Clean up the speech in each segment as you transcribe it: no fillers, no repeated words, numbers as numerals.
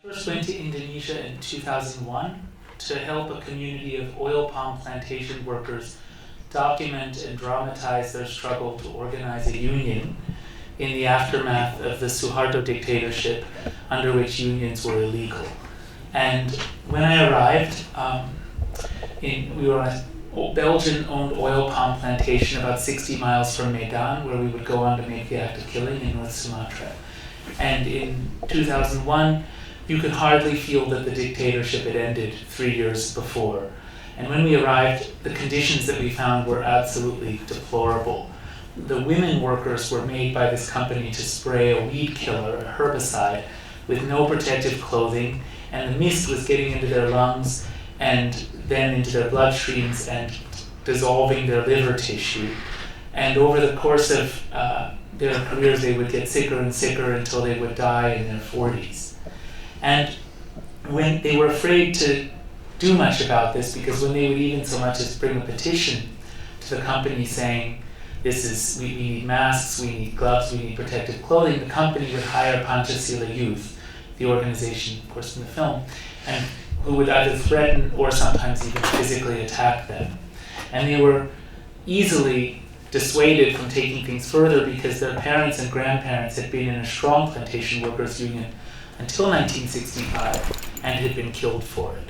First went to Indonesia in 2001 to help a community of oil palm plantation workers document and dramatize their struggle to organize a union in the aftermath of the Suharto dictatorship, under which unions were illegal. And when I arrived, we were on a Belgian-owned oil palm plantation about 60 miles from Medan, where we would go on to make the act of killing in North Sumatra. And in 2001, you could hardly feel that the dictatorship had ended 3 years before. And when we arrived, the conditions that we found were absolutely deplorable. The women workers were made by this company to spray a weed killer, a herbicide, with no protective clothing, and the mist was getting into their lungs and then into their bloodstreams and dissolving their liver tissue. And over the course of their careers, they would get sicker and sicker until they would die in their 40s. And when they were afraid to do much about this, because when they would even so much as bring a petition to the company saying, we need masks, we need gloves, we need protective clothing, the company would hire Pancasila Youth, the organization, of course, in the film, and who would either threaten or sometimes even physically attack them. And they were easily dissuaded from taking things further because their parents and grandparents had been in a strong plantation workers union until 1965 and had been killed for it.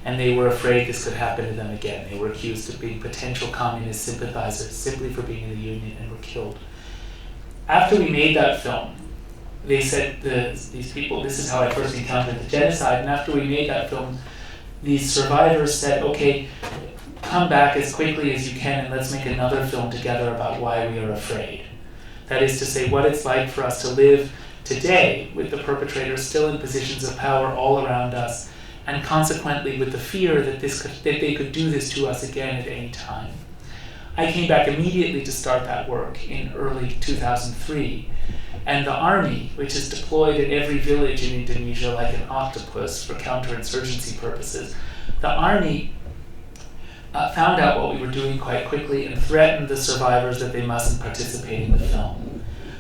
And they were afraid this could happen to them again. They were accused of being potential communist sympathizers simply for being in the union and were killed. After we made that film, they said, these people, this is how I first encountered the genocide, and after we made that film, these survivors said, okay, come back as quickly as you can and let's make another film together about why we are afraid. That is to say, what it's like for us to live today with the perpetrators still in positions of power all around us, and consequently with the fear that they could do this to us again at any time. I came back immediately to start that work in early 2003, and the army, which is deployed in every village in Indonesia like an octopus for counterinsurgency purposes, the army found out what we were doing quite quickly and threatened the survivors that they mustn't participate in the film.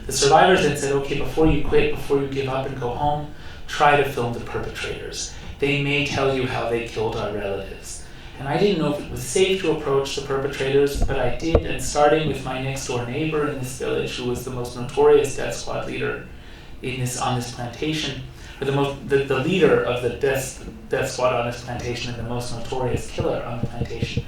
The survivors then said, okay, before you quit, before you give up and go home, try to film the perpetrators. They may tell you how they killed our relatives. And I didn't know if it was safe to approach the perpetrators, but I did, and starting with my next door neighbor in this village, who was the most notorious death squad leader on this plantation, or the leader of the death squad on this plantation and the most notorious killer on the plantation.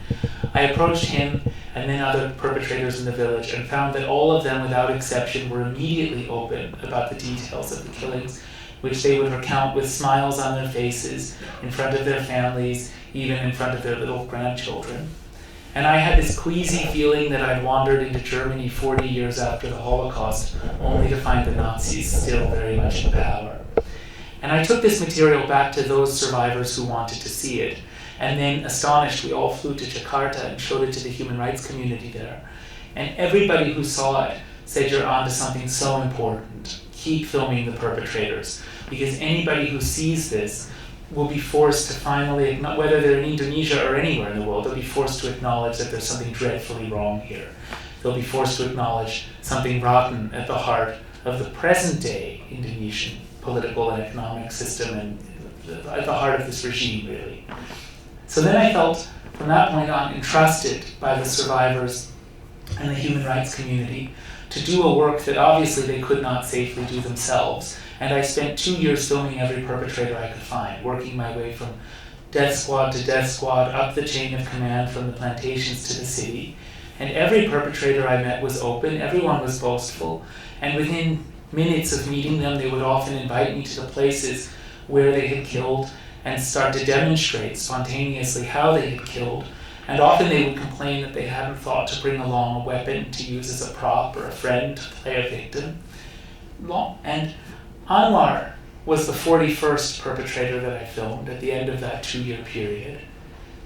I approached him and then other perpetrators in the village and found that all of them, without exception, were immediately open about the details of the killings, which they would recount with smiles on their faces, in front of their families, even in front of their little grandchildren. And I had this queasy feeling that I'd wandered into Germany 40 years after the Holocaust, only to find the Nazis still very much in power. And I took this material back to those survivors who wanted to see it. And then, astonished, we all flew to Jakarta and showed it to the human rights community there. And everybody who saw it said, you're onto something so important. Keep filming the perpetrators. Because anybody who sees this will be forced to finally, whether they're in Indonesia or anywhere in the world, they'll be forced to acknowledge that there's something dreadfully wrong here. They'll be forced to acknowledge something rotten at the heart of the present-day Indonesian political and economic system, and at the heart of this regime, really. So then I felt, from that point on, entrusted by the survivors and the human rights community to do a work that obviously they could not safely do themselves. And I spent 2 years filming every perpetrator I could find, working my way from death squad to death squad, up the chain of command from the plantations to the city. And every perpetrator I met was open, everyone was boastful, and within minutes of meeting them, they would often invite me to the places where they had killed and start to demonstrate spontaneously how they had killed. And often they would complain that they hadn't thought to bring along a weapon to use as a prop or a friend to play a victim. And Anwar was the 41st perpetrator that I filmed at the end of that 2-year period.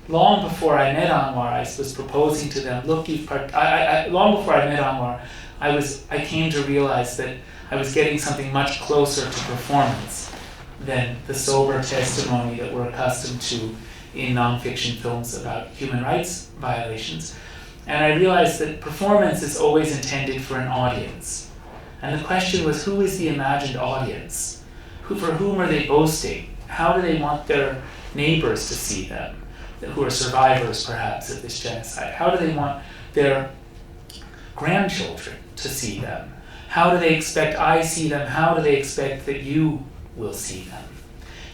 Long before I met Anwar, I was proposing to them, look, long before I met Anwar, I came to realize that I was getting something much closer to performance than the sober testimony that we're accustomed to in nonfiction films about human rights violations. And I realized that performance is always intended for an audience. And the question was, who is the imagined audience? For whom are they boasting? How do they want their neighbors to see them, who are survivors perhaps of this genocide? How do they want their grandchildren to see them? How do they expect I see them? How do they expect that you will see them?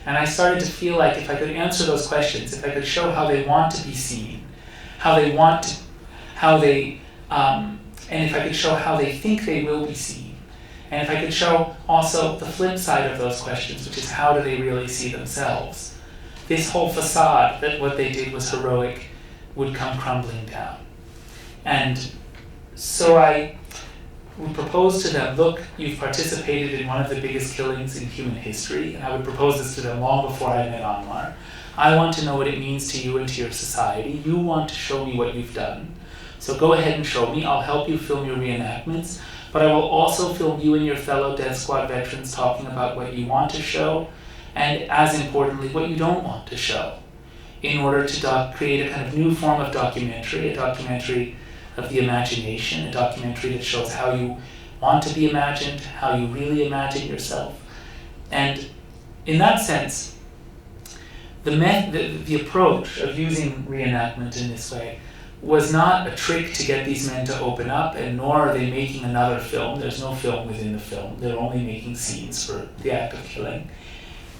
And I started to feel like if I could answer those questions, if I could show how they want to be seen, and if I could show how they think they will be seen, and if I could show also the flip side of those questions, which is how do they really see themselves, this whole facade that what they did was heroic would come crumbling down. And so I would propose to them, look, you've participated in one of the biggest killings in human history, and I would propose this to them long before I met Anwar. I want to know what it means to you and to your society. You want to show me what you've done. So go ahead and show me. I'll help you film your reenactments, but I will also film you and your fellow Death Squad veterans talking about what you want to show, and as importantly, what you don't want to show, in order to create a kind of new form of documentary, a documentary of the imagination, a documentary that shows how you want to be imagined, how you really imagine yourself. And in that sense, the approach of using reenactment in this way was not a trick to get these men to open up, and nor are they making another film. There's no film within the film. They're only making scenes for the act of killing.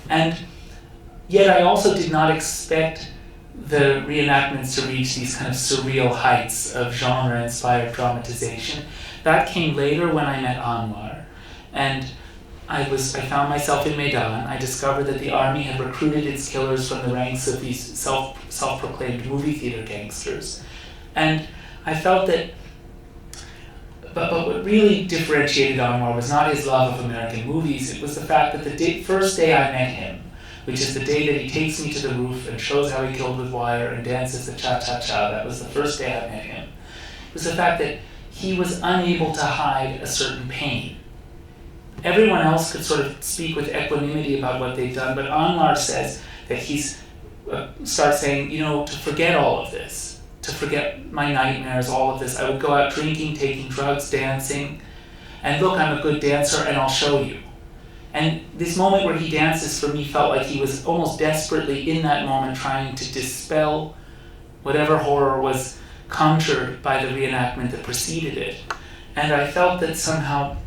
And yet I also did not expect the reenactments to reach these kind of surreal heights of genre-inspired dramatization. That came later when I met Anwar, and I found myself in Medellin. I discovered that the army had recruited its killers from the ranks of these self-proclaimed movie theater gangsters. And I felt that, but what really differentiated Anwar was not his love of American movies, it was the fact that the first day I met him, which is the day that he takes me to the roof and shows how he killed with wire and dances the cha-cha-cha. That was the first day I met him. It was the fact that he was unable to hide a certain pain. Everyone else could sort of speak with equanimity about what they've done, but Anwar says that starts saying, to forget all of this, to forget my nightmares, all of this. I would go out drinking, taking drugs, dancing, and look, I'm a good dancer and I'll show you. And this moment where he dances for me felt like he was almost desperately in that moment trying to dispel whatever horror was conjured by the reenactment that preceded it. And I felt that somehow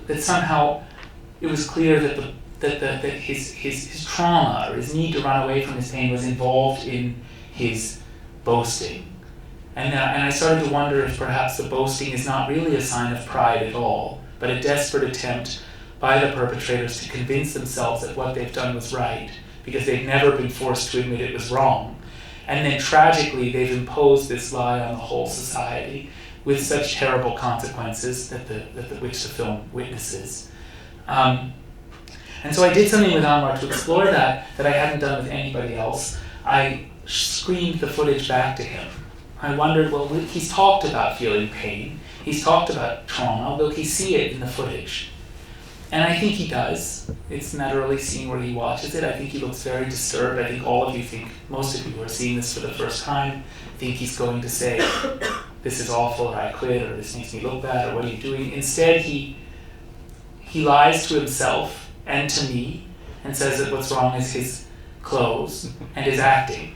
it was clear that his trauma or his need to run away from his pain was involved in his boasting. And I started to wonder if perhaps the boasting is not really a sign of pride at all, but a desperate attempt by the perpetrators to convince themselves that what they've done was right, because they've never been forced to admit it was wrong. And then tragically, they've imposed this lie on the whole society with such terrible consequences which the film witnesses. And so I did something with Anwar to explore that I hadn't done with anybody else. I screened the footage back to him. I wondered, well, he's talked about feeling pain. He's talked about trauma. Will he see it in the footage? And I think he does. It's in that early scene where he watches it. I think he looks very disturbed. I think most of you who are seeing this for the first time, think he's going to say, this is awful, or I quit, or this makes me look bad, or what are you doing? Instead, he lies to himself and to me and says that what's wrong is his clothes and his acting,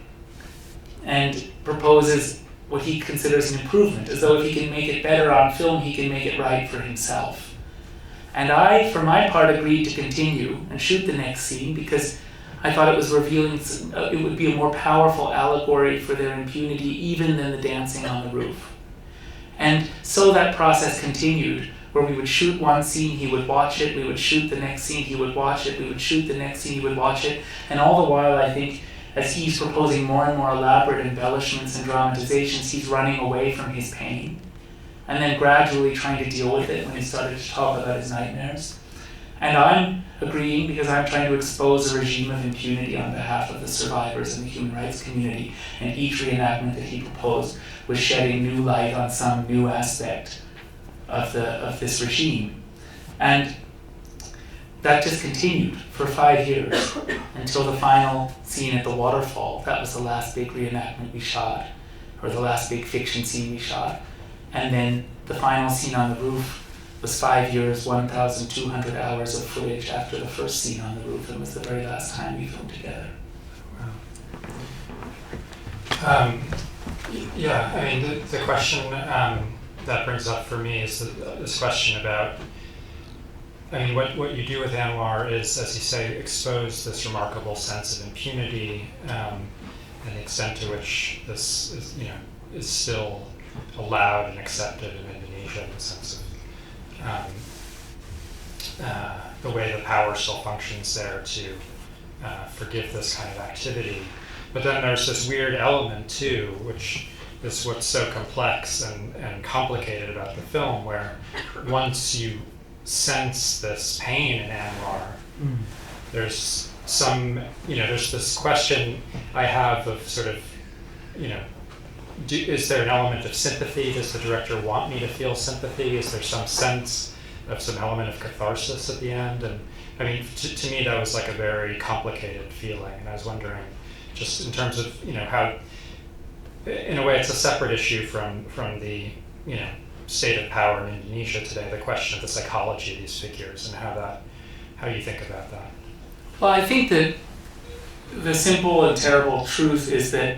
and proposes what he considers an improvement, as though if he can make it better on film, he can make it right for himself. And I, for my part, agreed to continue and shoot the next scene because I thought it was revealing, it would be a more powerful allegory for their impunity even than the dancing on the roof. And so that process continued, where we would shoot one scene, he would watch it, we would shoot the next scene, he would watch it, we would shoot the next scene, he would watch it, and all the while I think as he's proposing more and more elaborate embellishments and dramatizations, he's running away from his pain, and then gradually trying to deal with it when he started to talk about his nightmares. And I'm agreeing because I'm trying to expose a regime of impunity on behalf of the survivors and the human rights community, and each reenactment that he proposed was shedding new light on some new aspect of this regime. And that just continued for 5 years until the final scene at the waterfall. That was the last big reenactment we shot, or the last big fiction scene we shot. And then the final scene on the roof was 5 years, 1,200 hours of footage after the first scene on the roof, and was the very last time we filmed together. Wow. Yeah, I mean, the question that brings up for me is this question about, I mean, what you do with Anwar is, as you say, expose this remarkable sense of impunity, and the extent to which this is still allowed and accepted in Indonesia, in the sense of the way the power still functions there to forgive this kind of activity. But then there's this weird element too, which is what's so complex and complicated about the film, where once you sense this pain in Anwar, there's some, there's this question I have of sort of, is there an element of sympathy? Does the director want me to feel sympathy? Is there some sense of some element of catharsis at the end? And I mean, to me, that was like a very complicated feeling. And I was wondering, just in terms of, how, in a way, it's a separate issue from the, state of power in Indonesia today, the question of the psychology of these figures and how you think about that. Well, I think that the simple and terrible truth is that,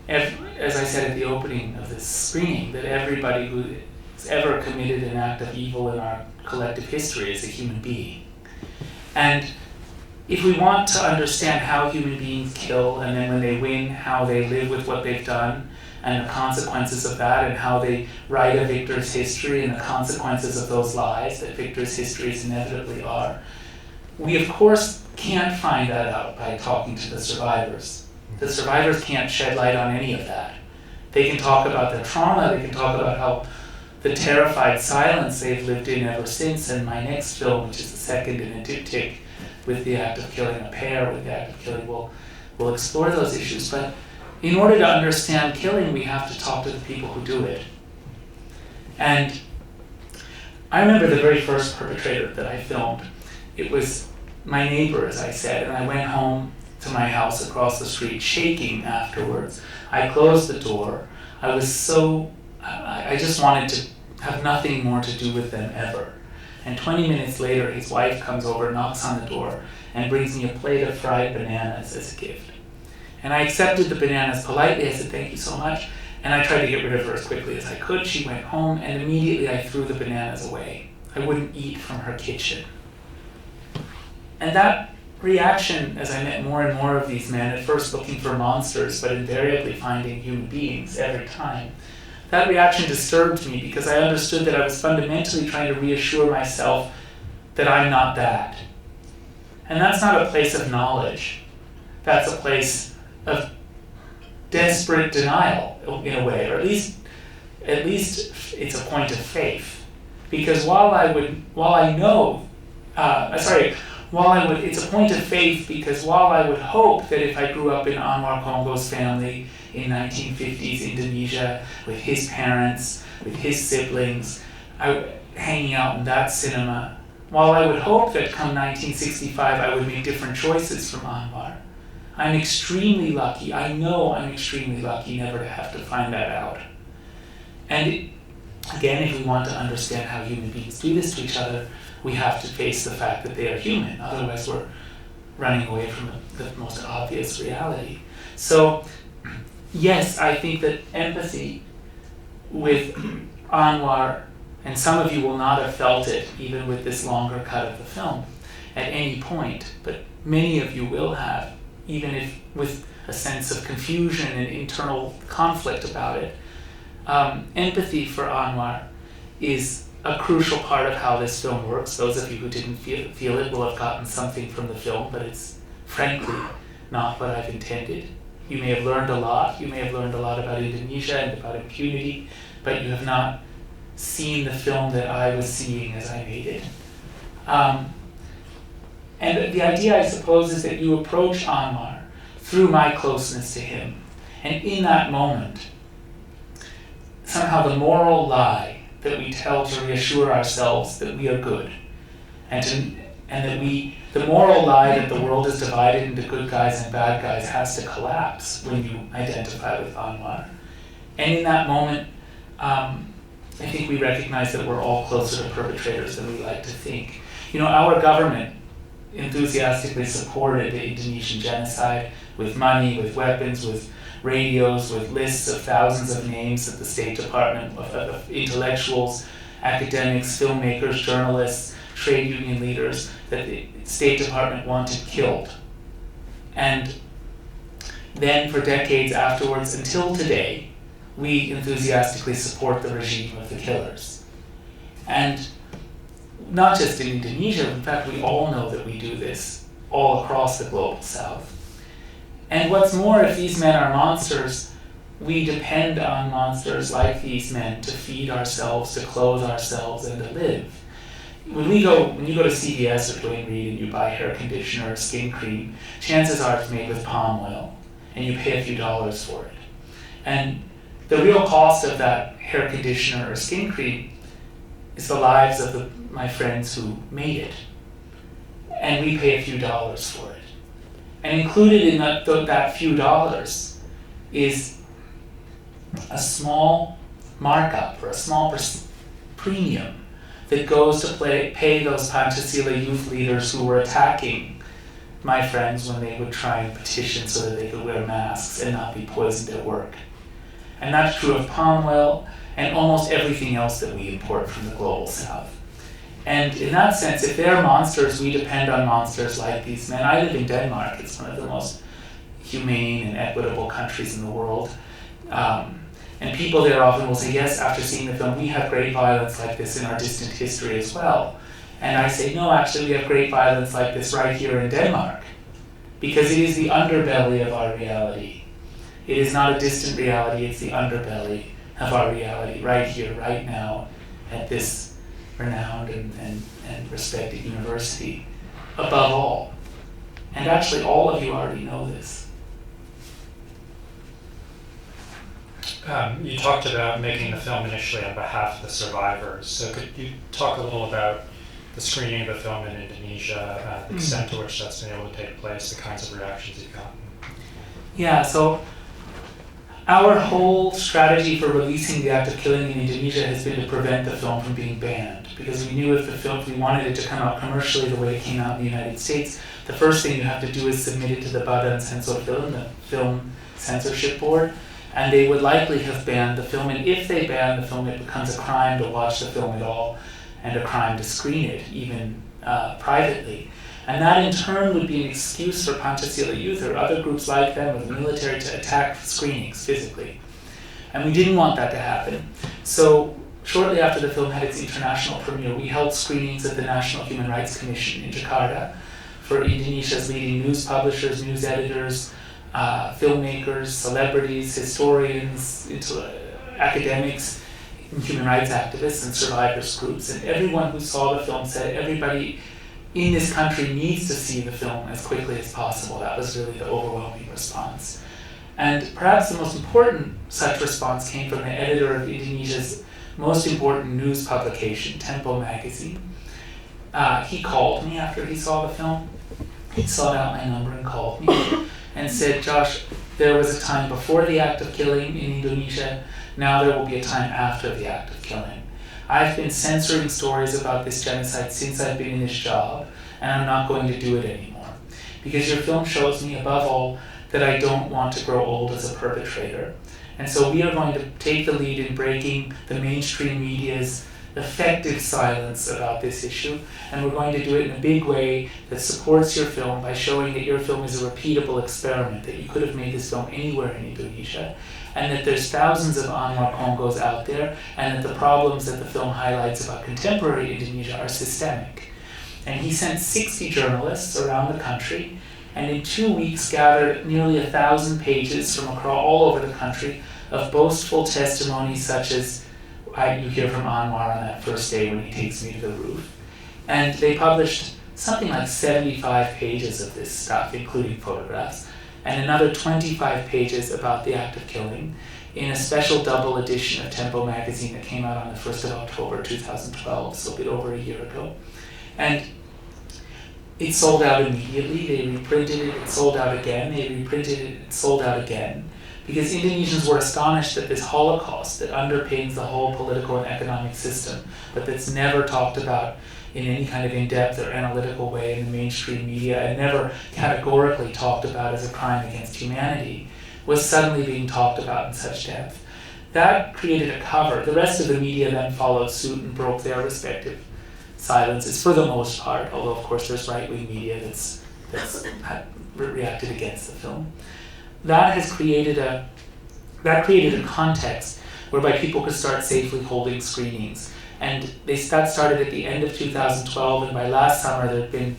as I said at the opening of this screening, that everybody who has ever committed an act of evil in our collective history is a human being. And if we want to understand how human beings kill, and then when they win, how they live with what they've done, and the consequences of that, and how they write a victor's history and the consequences of those lies that victor's histories inevitably are, we of course can't find that out by talking to the survivors. The survivors can't shed light on any of that. They can talk about their trauma, they can talk about how the terrified silence they've lived in ever since, and my next film, which is the second in a diptych, with the act of killing a pair, with the act of killing, will explore those issues. But in order to understand killing, we have to talk to the people who do it. And I remember the very first perpetrator that I filmed. It was my neighbor, as I said, and I went home to my house across the street shaking afterwards. I closed the door. I just wanted to have nothing more to do with them ever. And 20 minutes later, his wife comes over, knocks on the door, and brings me a plate of fried bananas as a gift. And I accepted the bananas politely. I said, "Thank you so much." And I tried to get rid of her as quickly as I could. She went home, and immediately I threw the bananas away. I wouldn't eat from her kitchen. And that reaction, as I met more and more of these men, at first looking for monsters, but invariably finding human beings every time, that reaction disturbed me because I understood that I was fundamentally trying to reassure myself that I'm not that. And that's not a place of knowledge. That's a place of desperate denial, in a way, or at least it's a point of faith. Because it's a point of faith because while I would hope that if I grew up in Anwar Congo's family in 1950s Indonesia, with his parents, with his siblings, hanging out in that cinema, while I would hope that come 1965 I would make different choices from Anwar, I'm extremely lucky, I know I'm extremely lucky never to have to find that out. And again, if we want to understand how human beings do this to each other, we have to face the fact that they are human, otherwise we're running away from the most obvious reality. So, yes, I think that empathy with Anwar, and some of you will not have felt it, even with this longer cut of the film, at any point, but many of you will have, even if with a sense of confusion and internal conflict about it. Empathy for Anwar is a crucial part of how this film works. Those of you who didn't feel it will have gotten something from the film, but it's frankly not what I've intended. You may have learned a lot. You may have learned a lot about Indonesia and about impunity, but you have not seen the film that I was seeing as I made it. And the idea, I suppose, is that you approach Anwar through my closeness to him. And in that moment, somehow the moral lie that we tell to reassure ourselves that we are good, and that the moral lie that the world is divided into good guys and bad guys has to collapse when you identify with Anwar. And in that moment, I think we recognize that we're all closer to perpetrators than we like to think. Our government enthusiastically supported the Indonesian genocide with money, with weapons, with radios, with lists of thousands of names that the State Department, of intellectuals, academics, filmmakers, journalists, trade union leaders that the State Department wanted killed. And then for decades afterwards, until today, we enthusiastically support the regime of the killers. And not just in Indonesia, in fact, we all know that we do this all across the global south. And what's more, if these men are monsters, we depend on monsters like these men to feed ourselves, to clothe ourselves, and to live. When you go to CVS or Duane Reade and you buy hair conditioner or skin cream, chances are it's made with palm oil, and you pay a few dollars for it. And the real cost of that hair conditioner or skin cream is the lives of my friends who made it. And we pay a few dollars for it. And included in that few dollars is a small markup or a small premium that goes to pay those Pancasila youth leaders who were attacking my friends when they would try and petition so that they could wear masks and not be poisoned at work. And that's true of palm oil and almost everything else that we import from the global south. And in that sense, if they're monsters, we depend on monsters like these men. I live in Denmark. It's one of the most humane and equitable countries in the world. And people there often will say, yes, after seeing the film, we have great violence like this in our distant history as well. And I say, no, actually, we have great violence like this right here in Denmark, because it is the underbelly of our reality. It is not a distant reality, it's the underbelly of our reality right here, right now, at this renowned and respected university, above all. And actually, all of you already know this. You talked about making the film initially on behalf of the survivors. So could you talk a little about the screening of the film in Indonesia, the extent to which that's been able to take place, the kinds of reactions you've gotten? Yeah, so our whole strategy for releasing The Act of Killing in Indonesia has been to prevent the film from being banned, because we knew if we wanted it to come out commercially the way it came out in the United States, the first thing you have to do is submit it to the Badan Censor Film, the film censorship board, and they would likely have banned the film. And if they ban the film, it becomes a crime to watch the film at all, and a crime to screen it, even privately. And that in turn would be an excuse for Pancasila Youth or other groups like them or the military to attack screenings physically. And we didn't want that to happen. So shortly after the film had its international premiere, we held screenings at the National Human Rights Commission in Jakarta for Indonesia's leading news publishers, news editors, filmmakers, celebrities, historians, academics, human rights activists, and survivors groups. And everyone who saw the film said everybody in this country needs to see the film as quickly as possible. That was really the overwhelming response. And perhaps the most important such response came from the editor of Indonesia's most important news publication, Tempo magazine. He called me after he saw the film. He sought out my number and called me and said, Josh, there was a time before the act of killing in Indonesia. Now there will be a time after the act of killing. I've been censoring stories about this genocide since I've been in this job, and I'm not going to do it anymore. Because your film shows me, above all, that I don't want to grow old as a perpetrator. And so we are going to take the lead in breaking the mainstream media's effective silence about this issue, and we're going to do it in a big way that supports your film by showing that your film is a repeatable experiment, that you could have made this film anywhere in Indonesia, and that there's thousands of Anwar Congos out there, and that the problems that the film highlights about contemporary Indonesia are systemic. And he sent 60 journalists around the country, and in 2 weeks gathered nearly 1,000 pages from all over the country of boastful testimony such as you hear from Anwar on that first day when he takes me to the roof. And they published something like 75 pages of this stuff, including photographs, and another 25 pages about the act of killing in a special double edition of Tempo magazine that came out on the 1st of October 2012, so a bit over a year ago. And it sold out immediately. They reprinted it, it sold out again. They reprinted it, it sold out again. because Indonesians were astonished that this Holocaust that underpins the whole political and economic system, but that's never talked about in any kind of in-depth or analytical way in the mainstream media, and never categorically talked about as a crime against humanity, was suddenly being talked about in such depth. That created a cover. The rest of the media then followed suit and broke their respective silences for the most part, although of course there's right-wing media that's reacted against the film. That created a context whereby people could start safely holding screenings. And that started at the end of 2012, and by last summer there had been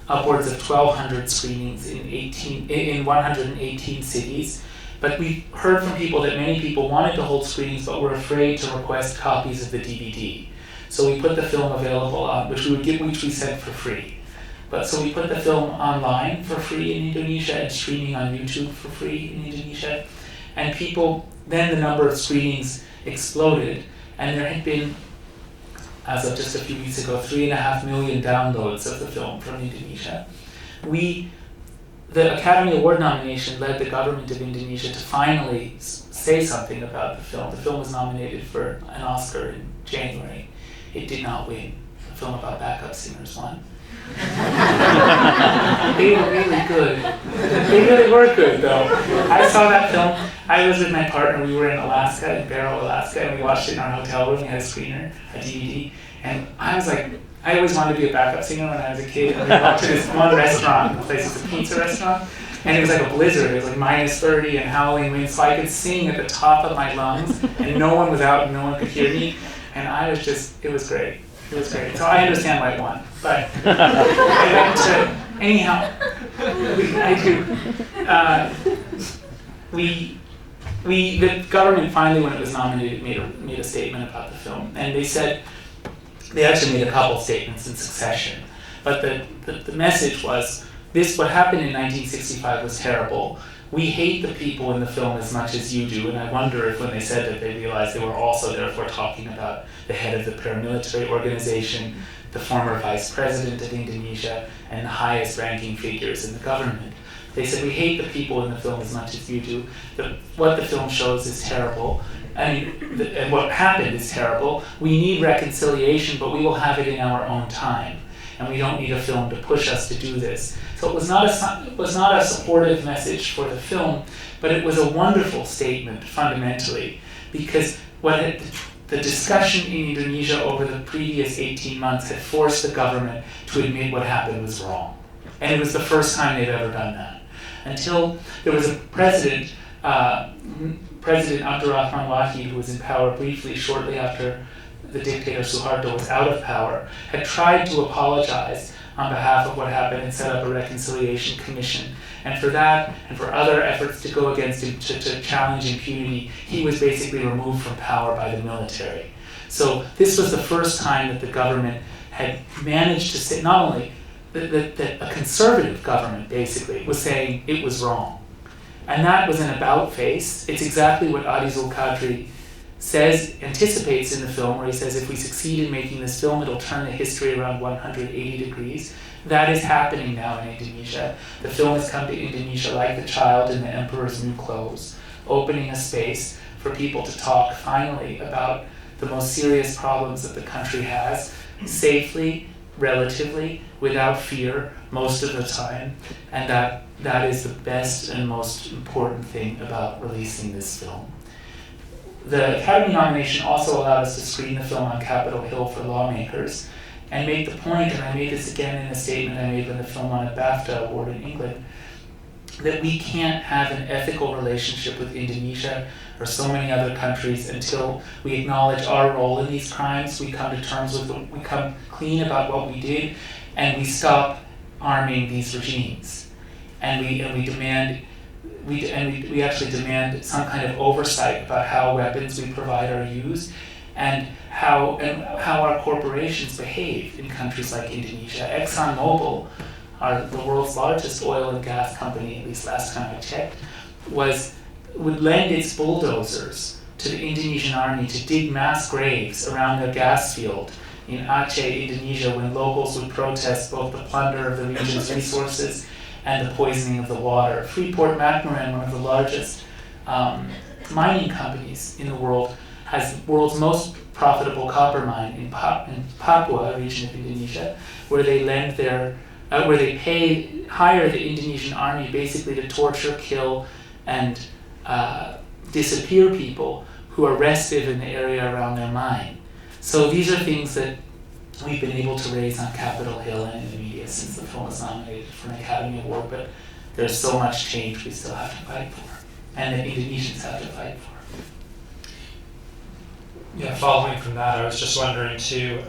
upwards of 1,200 screenings in 118 cities. But we heard from people that many people wanted to hold screenings but were afraid to request copies of the DVD. So we put the film available on, which we sent for free. So we put the film online for free in Indonesia and streaming on YouTube for free in Indonesia. And then the number of screenings exploded, and there had been, as of just a few weeks ago, 3.5 million downloads of the film from Indonesia. The Academy Award nomination led the government of Indonesia to finally say something about the film. The film was nominated for an Oscar in January. It did not win. The film about backup singers won. They were really good. They really were good, though. I saw that film. I was with my partner. We were in Alaska, in Barrow, Alaska, and we watched it in our hotel room. We had a screener, a DVD, and I was like, I always wanted to be a backup singer when I was a kid. And we walked to this one restaurant. The place was a pizza restaurant, and it was like a blizzard. It was like minus 30 and howling winds, so I could sing at the top of my lungs, and no one was out, and no one could hear me, and it was great. It was great. So I understand why it won. But anyhow, the government finally, when it was nominated, made a statement about the film. And they actually made a couple statements in succession. But the message was, what happened in 1965 was terrible. We hate the people in the film as much as you do, and I wonder if when they said that they realized they were also therefore talking about the head of the paramilitary organization, the former vice president of Indonesia, and the highest ranking figures in the government. They said, we hate the people in the film as much as you do. What the film shows is terrible. And what happened is terrible. We need reconciliation, but we will have it in our own time. And we don't need a film to push us to do this. So it was not a supportive message for the film, but it was a wonderful statement fundamentally, because the discussion in Indonesia over the previous 18 months had forced the government to admit what happened was wrong. And it was the first time they'd ever done that. Until there was a President Abdurrahman Wahid, who was in power briefly shortly after the dictator Suharto was out of power, had tried to apologize on behalf of what happened and set up a reconciliation commission. And for that, and for other efforts to go against him, to challenge impunity, he was basically removed from power by the military. So this was the first time that the government had managed to say, not only that a conservative government basically was saying it was wrong. And that was an about-face. It's exactly what Adi Zulkadri anticipates in the film, where he says, if we succeed in making this film, it'll turn the history around 180 degrees. That is happening now in Indonesia. The film has come to Indonesia like the child in the emperor's new clothes, opening a space for people to talk finally about the most serious problems that the country has, safely, relatively, without fear, most of the time. And that is the best and most important thing about releasing this film. The Academy nomination also allowed us to screen the film on Capitol Hill for lawmakers and make the point, and I made this again in a statement I made when the film won a BAFTA award in England, that we can't have an ethical relationship with Indonesia or so many other countries until we acknowledge our role in these crimes, we come to terms with them, we come clean about what we did, and we stop arming these regimes. And we actually demand some kind of oversight about how weapons we provide are used, and how our corporations behave in countries like Indonesia. ExxonMobil, the world's largest oil and gas company, at least last time I checked, would lend its bulldozers to the Indonesian army to dig mass graves around their gas field in Aceh, Indonesia, when locals would protest both the plunder of the region's resources and the poisoning of the water. Freeport-McMoRan, one of the largest mining companies in the world, has the world's most profitable copper mine in Papua, a region of Indonesia, where they hire the Indonesian army basically to torture, kill, and disappear people who are restive in the area around their mine. So these are things that we've been able to raise on Capitol Hill and in the media since the film was nominated for an Academy Award, but there's so much change we still have to fight for, and the Indonesians have to fight for. Yeah, following from that, I was just wondering too,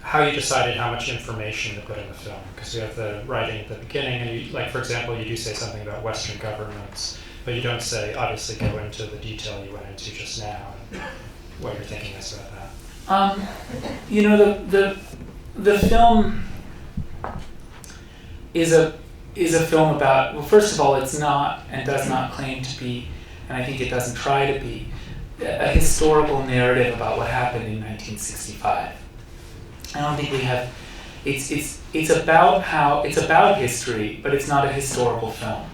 how you decided how much information to put in the film, because you have the writing at the beginning, and you, like for example, you do say something about Western governments, but you don't say, obviously go into the detail you went into just now, and what you're thinking is about that. The film is a film about, well, first of all, it's not and does not claim to be, and I think it doesn't try to be, a historical narrative about what happened in 1965. I don't think we have. It's about history, but it's not a historical film.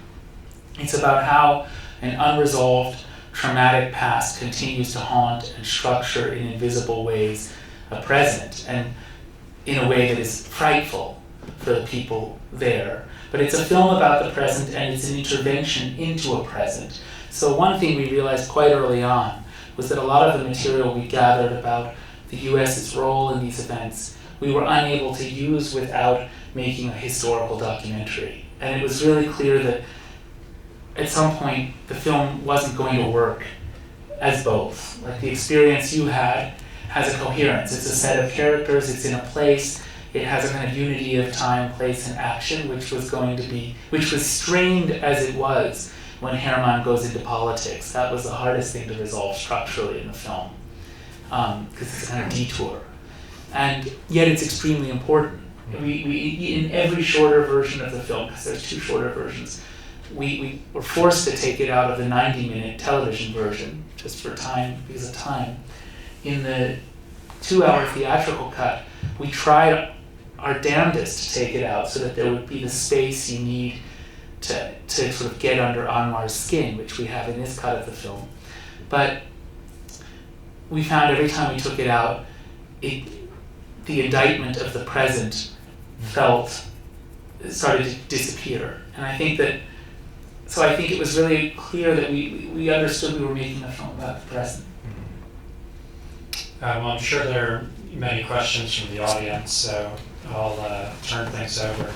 It's about how an unresolved, traumatic past continues to haunt and structure in invisible ways a present, and in a way that is frightful for the people there. But it's a film about the present, and it's an intervention into a present. So one thing we realized quite early on was that a lot of the material we gathered about the US's role in these events, we were unable to use without making a historical documentary. And it was really clear that at some point the film wasn't going to work as both. Like the experience you had has a coherence. It's a set of characters, it's in a place, it has a kind of unity of time, place, and action, which was strained as it was when Herman goes into politics. That was the hardest thing to resolve structurally in the film, because it's a kind of detour. And yet it's extremely important. We in every shorter version of the film, because there's 2 shorter versions, we were forced to take it out of the 90-minute television version, just for time, because of time. In the 2-hour theatrical cut, we tried our damnedest to take it out so that there would be the space you need to sort of get under Anwar's skin, which we have in this cut of the film. But we found every time we took it out, the indictment of the present started to disappear. And I think it was really clear that we understood we were making a film about the present. Well, I'm sure there are many questions from the audience, so I'll turn things over.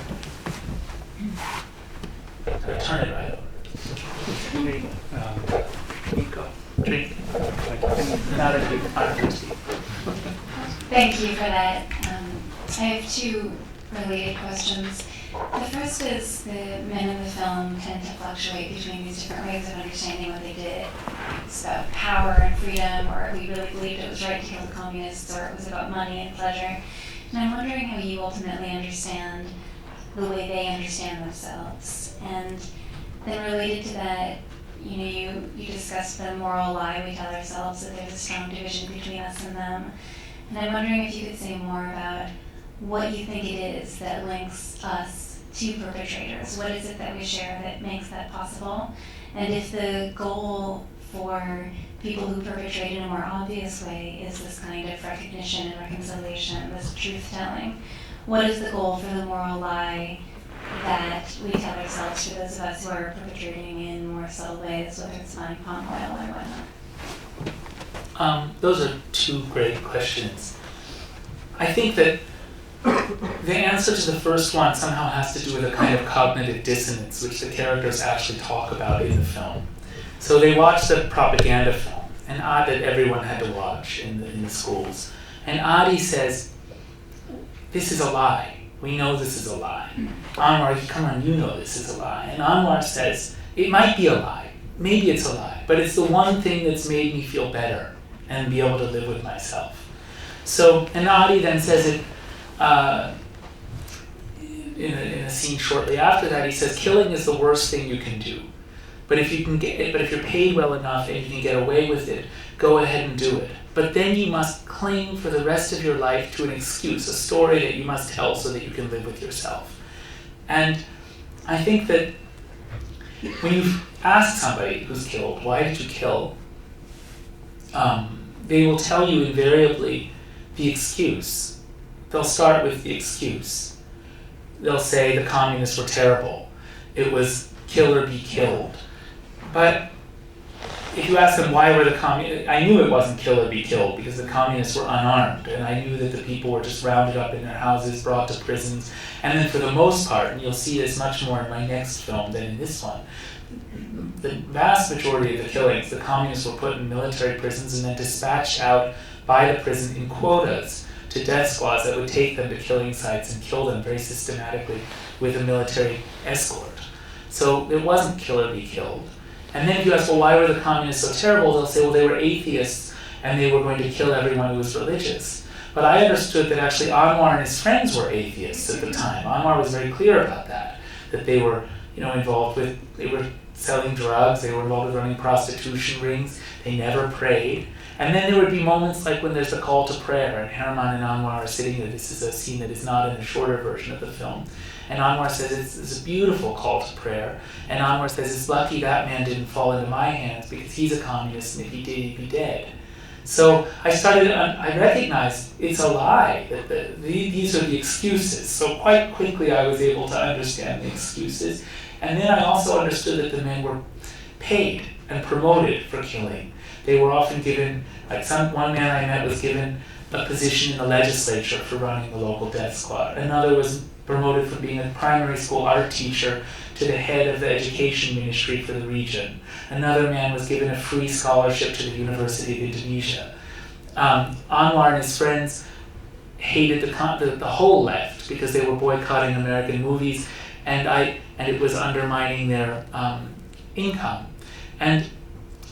Turn it right over. You go. Drink. Not a big thirsty. Thank you for that. I have 2 related questions. The first is the men in the film tend to fluctuate between these different ways of understanding what they did. It's about power and freedom, or we really believed it was right to kill the communists, or it was about money and pleasure. And I'm wondering how you ultimately understand the way they understand themselves. And then related to that, you discussed the moral lie we tell ourselves, that there's a strong division between us and them. And I'm wondering if you could say more about what you think it is that links us to perpetrators. What is it that we share that makes that possible? And if the goal for people who perpetrate in a more obvious way is this kind of recognition and reconciliation, this truth-telling, what is the goal for the moral lie that we tell ourselves for those of us who are perpetrating in more subtle ways, whether it's buying palm oil or whatnot? Those are 2 great questions. I think that the answer to the first one somehow has to do with a kind of cognitive dissonance, which the characters actually talk about in the film. So they watch the propaganda film, and that everyone had to watch in the schools. And Adi says, "This is a lie. We know this is a lie." Anwar, come on, you know this is a lie. And Anwar says, "It might be a lie. Maybe it's a lie, but it's the one thing that's made me feel better and be able to live with myself." So, and Adi then says it in a scene shortly after that. He says, "Killing is the worst thing you can do. But if you're paid well enough and you can get away with it, go ahead and do it. But then you must cling for the rest of your life to an excuse, a story that you must tell so that you can live with yourself." And I think that when you ask somebody who's killed, why did you kill? They will tell you invariably the excuse. They'll start with the excuse. They'll say the communists were terrible. It was kill or be killed. But if you ask them why were the communists, I knew it wasn't kill or be killed because the communists were unarmed, and I knew that the people were just rounded up in their houses, brought to prisons, and then for the most part, and you'll see this much more in my next film than in this one, the vast majority of the killings, the communists were put in military prisons and then dispatched out by the prison in quotas to death squads that would take them to killing sites and kill them very systematically with a military escort. So it wasn't kill or be killed. And then if you ask, well, why were the communists so terrible? They'll say, well, they were atheists and they were going to kill everyone who was religious. But I understood that actually Anwar and his friends were atheists at the time. Anwar was very clear about that they were, involved with, they were selling drugs, they were involved with running prostitution rings, they never prayed. And then there would be moments like when there's a call to prayer and Herman and Anwar are sitting there. This is a scene that is not in the shorter version of the film. And Anwar says it's a beautiful call to prayer. And Anwar says it's lucky that man didn't fall into my hands because he's a communist and if he did, he'd be dead. So I recognized it's a lie, that these are the excuses. So quite quickly I was able to understand the excuses. And then I also understood that the men were paid and promoted for killing. They were often given, one man I met was given a position in the legislature for running the local death squad. Another was promoted from being a primary school art teacher to the head of the education ministry for the region. Another man was given a free scholarship to the University of Indonesia. Anwar and his friends hated the whole left because they were boycotting American movies, and it was undermining their income. And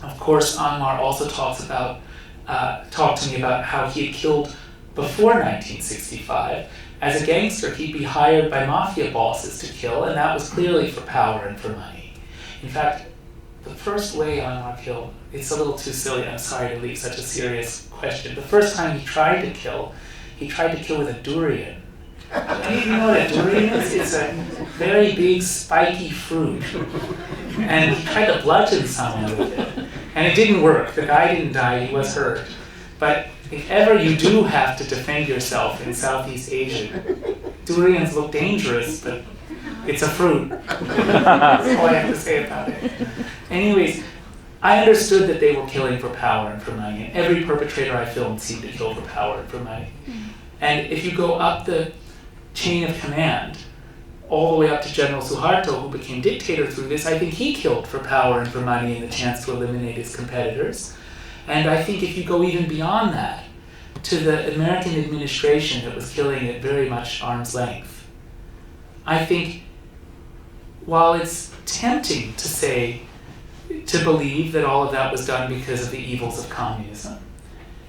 of course, Anwar also talked to me about how he had killed before 1965. As a gangster, he'd be hired by mafia bosses to kill, and that was clearly for power and for money. In fact, the first way Anwar killed, it's a little too silly, I'm sorry to leave such a serious question. The first time he tried to kill with a durian. Any of you know what a durian is? It's a very big, spiky fruit. And he tried to bludgeon someone with it. And it didn't work. The guy didn't die, he was hurt. But if ever you do have to defend yourself in Southeast Asia, durians look dangerous, but it's a fruit. That's all I have to say about it. Anyways, I understood that they were killing for power and for money, and every perpetrator I filmed seemed to kill for power and for money. And if you go up the chain of command, all the way up to General Suharto, who became dictator through this, I think he killed for power and for money and the chance to eliminate his competitors. And I think if you go even beyond that, to the American administration that was killing at very much arm's length, I think while it's tempting to believe that all of that was done because of the evils of communism,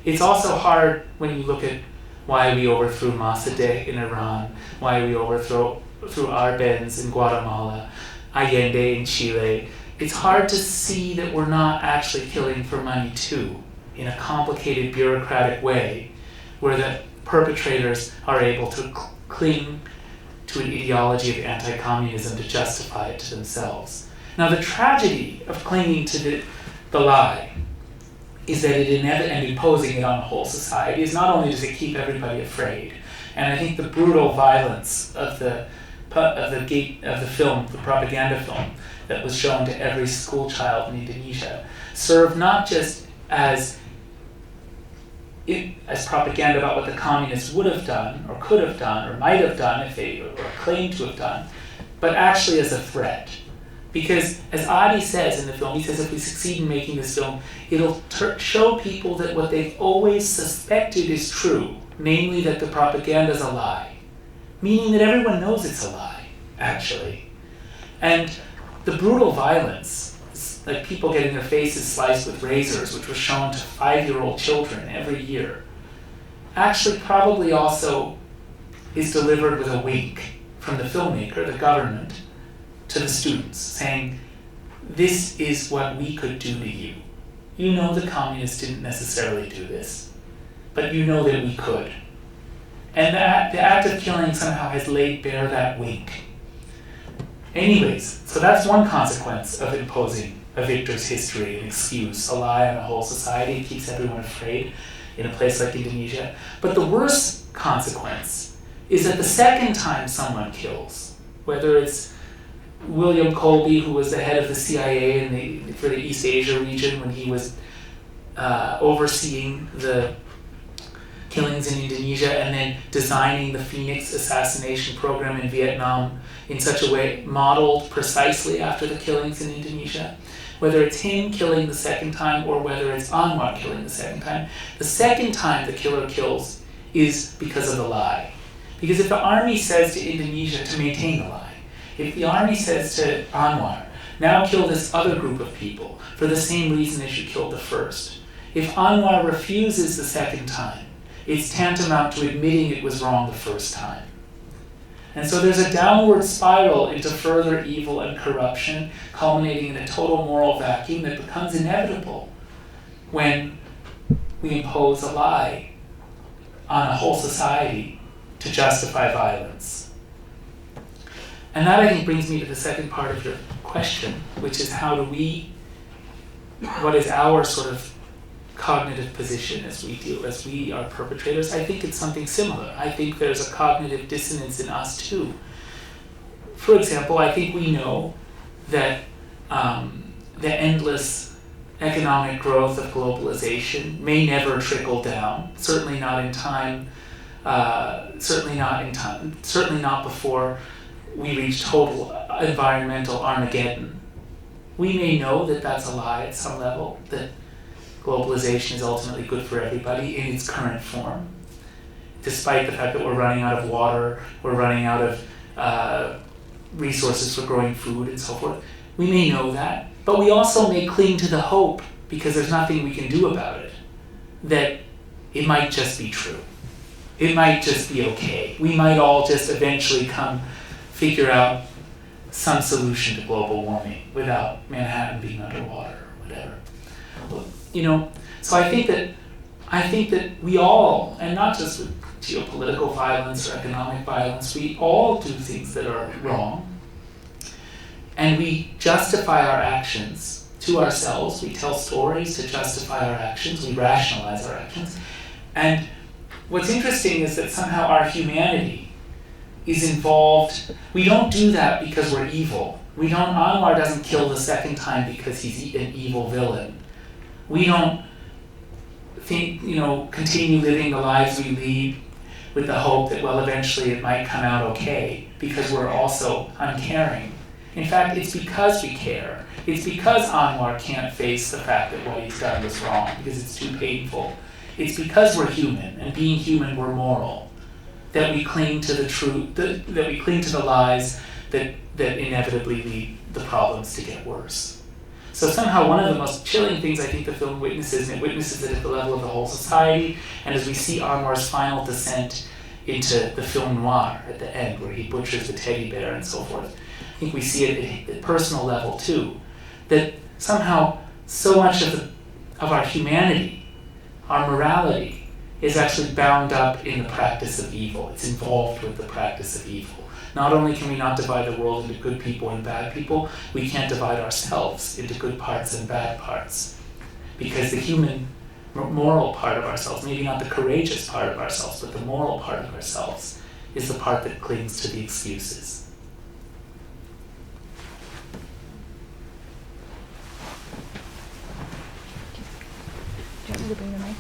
it's also hard when you look at why we overthrew Mossadegh in Iran, why we overthrew Arbenz in Guatemala, Allende in Chile. It's hard to see that we're not actually killing for money too, in a complicated bureaucratic way, where the perpetrators are able to cling to an ideology of anti-communism to justify it to themselves. Now the tragedy of clinging to the lie is that and imposing it on the whole society is not only does it keep everybody afraid, and I think the brutal violence of the film, the propaganda film, that was shown to every school child in Indonesia, served not just as propaganda about what the communists would have done, or could have done, or might have done if they were claimed to have done, but actually as a threat. Because as Adi says in the film, he says if we succeed in making this film, it'll show people that what they've always suspected is true, namely that the propaganda is a lie. Meaning that everyone knows it's a lie, actually. And the brutal violence, like people getting their faces sliced with razors, which was shown to 5-year-old children every year, actually probably also is delivered with a wink from the filmmaker, the government, to the students, saying, this is what we could do to you. You know the communists didn't necessarily do this, but you know that we could. And the act of killing somehow has laid bare that wink. Anyways, so that's one consequence of imposing a victor's history, an excuse, a lie on a whole society. It keeps everyone afraid in a place like Indonesia. But the worst consequence is that the second time someone kills, whether it's William Colby, who was the head of the CIA for the East Asia region when he was overseeing the killings in Indonesia and then designing the Phoenix assassination program in Vietnam in such a way modeled precisely after the killings in Indonesia. Whether it's him killing the second time or whether it's Anwar killing the second time the killer kills is because of the lie. Because if the army says to Indonesia to maintain the lie, if the army says to Anwar, now kill this other group of people for the same reason as you killed the first, if Anwar refuses the second time, it's tantamount to admitting it was wrong the first time. And so there's a downward spiral into further evil and corruption, culminating in a total moral vacuum that becomes inevitable when we impose a lie on a whole society to justify violence. And that, I think, brings me to the second part of your question, which is what is our sort of cognitive position as we are perpetrators? I think it's something similar. I think there's a cognitive dissonance in us too. For example, I think we know that the endless economic growth of globalization may never trickle down, certainly not in time, certainly not before we reach total environmental Armageddon. We may know that that's a lie at some level, that globalization is ultimately good for everybody in its current form, despite the fact that we're running out of water, we're running out of resources for growing food and so forth. We may know that, but we also may cling to the hope, because there's nothing we can do about it, that it might just be true. It might just be okay. We might all just eventually figure out some solution to global warming without Manhattan being underwater or whatever. So I think that we all, and not just with geopolitical violence or economic violence, we all do things that are wrong, and we justify our actions to ourselves. We tell stories to justify our actions. We rationalize our actions. And what's interesting is that somehow our humanity is involved. We don't do that because we're evil. Anwar doesn't kill the second time because he's an evil villain. We don't continue living the lives we lead with the hope that, well, eventually it might come out okay, because we're also uncaring. In fact, it's because we care. It's because Anwar can't face the fact that what he's done was wrong, because it's too painful. It's because we're human, and being human, we're moral, that we cling to the truth, that we cling to the lies that inevitably lead the problems to get worse. So somehow one of the most chilling things I think the film witnesses, and it witnesses it at the level of the whole society, and as we see Anwar's final descent into the film noir at the end, where he butchers the teddy bear and so forth, I think we see it at a personal level too, that somehow so much of our humanity, our morality, is actually bound up in the practice of evil. It's involved with the practice of evil. Not only can we not divide the world into good people and bad people, we can't divide ourselves into good parts and bad parts. Because the human moral part of ourselves, maybe not the courageous part of ourselves, but the moral part of ourselves, is the part that clings to the excuses. Do you want me to bring the mic?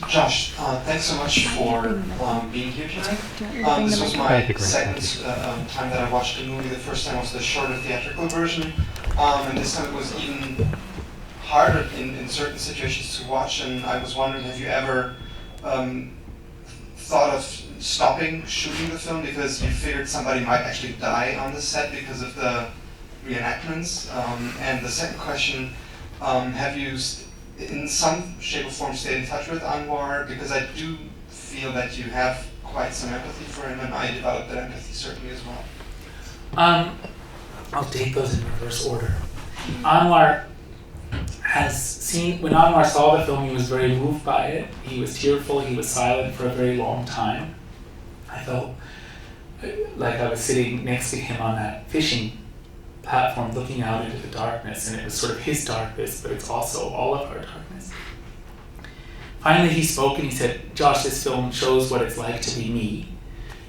Josh, thanks so much for being here tonight. This was my second time that I watched the movie. The first time was the shorter theatrical version, and this time it was even harder in certain situations to watch. And I was wondering, have you ever thought of stopping shooting the film because you figured somebody might actually die on the set because of the reenactments? And the second question, have you in some shape or form stayed in touch with Anwar? Because I do feel that you have quite some empathy for him, and I developed that empathy certainly as well. I'll take those in reverse order. Anwar when Anwar saw the film, he was very moved by it. He was tearful, he was silent for a very long time. I felt like I was sitting next to him on that fishing platform looking out into the darkness, and it was sort of his darkness, but it's also all of our darkness. Finally he spoke and he said, "Josh, this film shows what it's like to be me."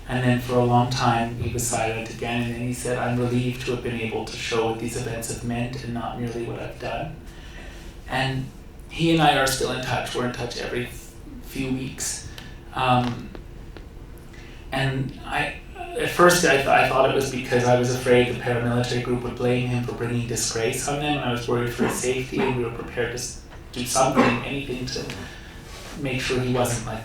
And then for a long time he was silent again, and then he said, "I'm relieved to have been able to show what these events have meant and not merely what I've done." And he and I are still in touch. We're in touch every few weeks. And at first I thought it was because I was afraid the paramilitary group would blame him for bringing disgrace on them, and I was worried for his safety, and we were prepared to do something, anything to make sure he wasn't like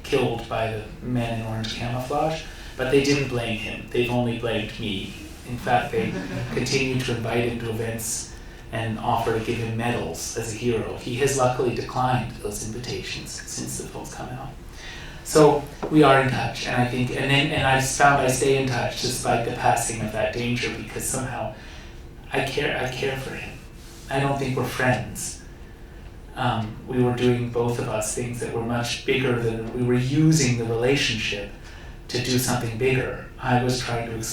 killed by the men in orange camouflage. But they didn't blame him. They've only blamed me. In fact, they continued to invite him to events and offer to give him medals as a hero. He has luckily declined those invitations since the film's come out. So we are in touch, and I think, and I've found I stay in touch despite the passing of that danger, because somehow I care for him. I don't think we're friends. We were doing, both of us, things that were much bigger than, we were using the relationship to do something bigger. I was trying to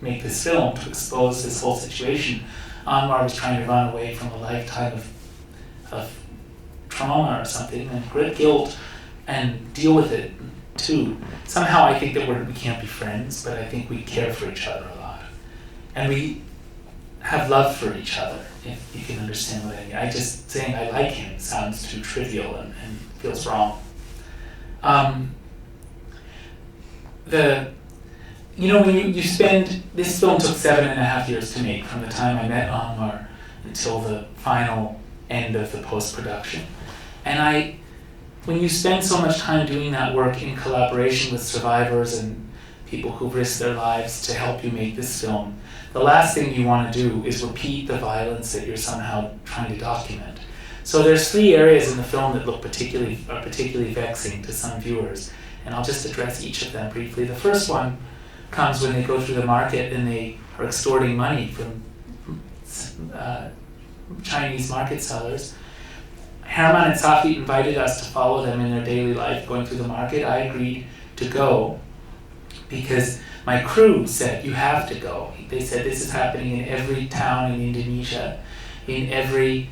make this film to expose this whole situation. Anwar was trying to run away from a lifetime of trauma or something, and guilt, and deal with it too. Somehow I think that we can't be friends, but I think we care for each other a lot. And we have love for each other, if you can understand what I mean. Just saying I like him sounds too trivial and feels wrong. When you spend, this film took 7.5 years to make, from the time I met Anwar until the final end of the post-production. And when you spend so much time doing that work in collaboration with survivors and people who've risked their lives to help you make this film, the last thing you want to do is repeat the violence that you're somehow trying to document. So there's 3 areas in the film that look particularly vexing to some viewers, and I'll just address each of them briefly. The first one comes when they go through the market and they are extorting money from Chinese market sellers. Herman and Safi invited us to follow them in their daily life going through the market. I agreed to go because my crew said, "You have to go." They said, "This is happening in every town in Indonesia, in every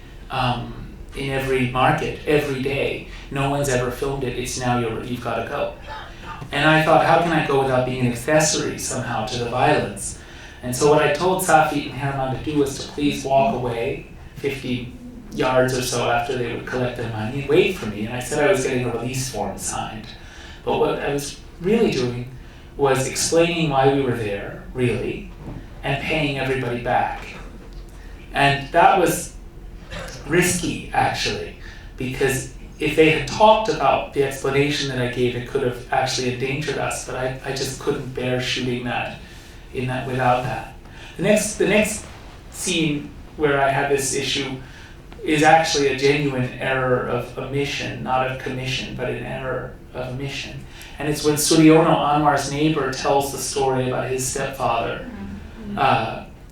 market, every day. No one's ever filmed it. It's now you've got to go." And I thought, how can I go without being an accessory somehow to the violence? And so what I told Safi and Herman to do was to please walk away 50 yards or so after they would collect their money and wait for me. And I said I was getting a release form signed. But what I was really doing was explaining why we were there, really, and paying everybody back. And that was risky, actually, because if they had talked about the explanation that I gave, it could have actually endangered us, but I just couldn't bear shooting that without that. The next scene where I had this issue is actually a genuine error of omission, not of commission, but an error of omission. And it's when Suryono, Anwar's neighbor, tells the story about his stepfather.